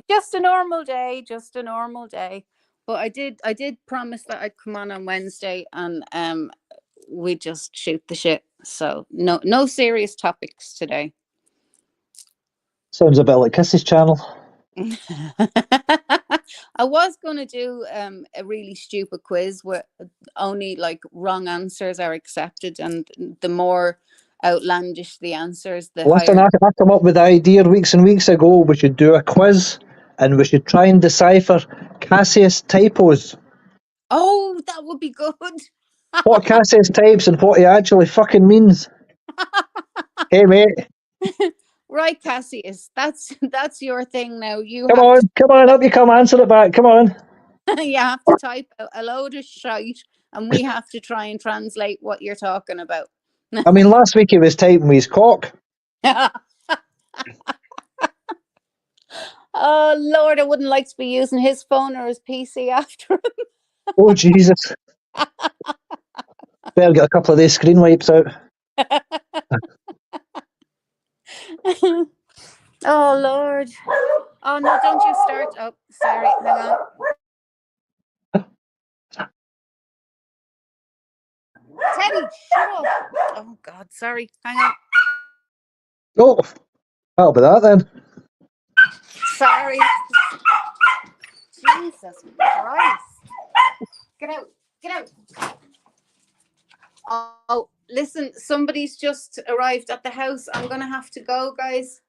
Just a normal day, just a normal day. But I did promise that I'd come on Wednesday and we just shoot the shit. So no serious topics today. Sounds a bit like Kiss's channel. I was going to do a really stupid quiz where only like wrong answers are accepted, and the more outlandish the answers, the Listen, higher. I come up with the idea weeks and weeks ago. We should do a quiz, and we should try and decipher Cassius typos. Oh, that would be good. What Cassius types and what he actually fucking means. Hey mate, Right, Cassius, that's your thing now. come on, up you come, answer it back. Come on. You have to type out a load of shite, and we have to try and translate what you're talking about. I mean, last week he was typing with his cock. Oh Lord, I wouldn't like to be using his phone or his PC after him. Oh Jesus. Better get a couple of these screen wipes out. Oh Lord. Oh no, don't you start. Oh, sorry, hang on. Teddy, shut up. Oh God, sorry. Hang on. Oh, that'll be that then. Sorry. Jesus Christ. Get out. Get out. Oh, listen, somebody's just arrived at the house. I'm going to have to go, guys.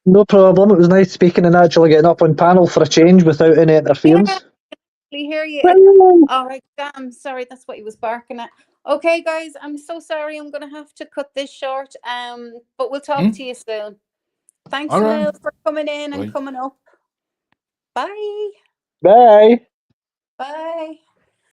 No problem. It was nice speaking and actually getting up on panel for a change without any interference. Yeah, I hear you. Well, All right, damn. Sorry, that's what he was barking at. Okay, guys, I'm so sorry. I'm going to have to cut this short. But we'll talk to you soon. Thanks, All right. Mel, for coming in and Bye. coming up. Bye. bye. Bye.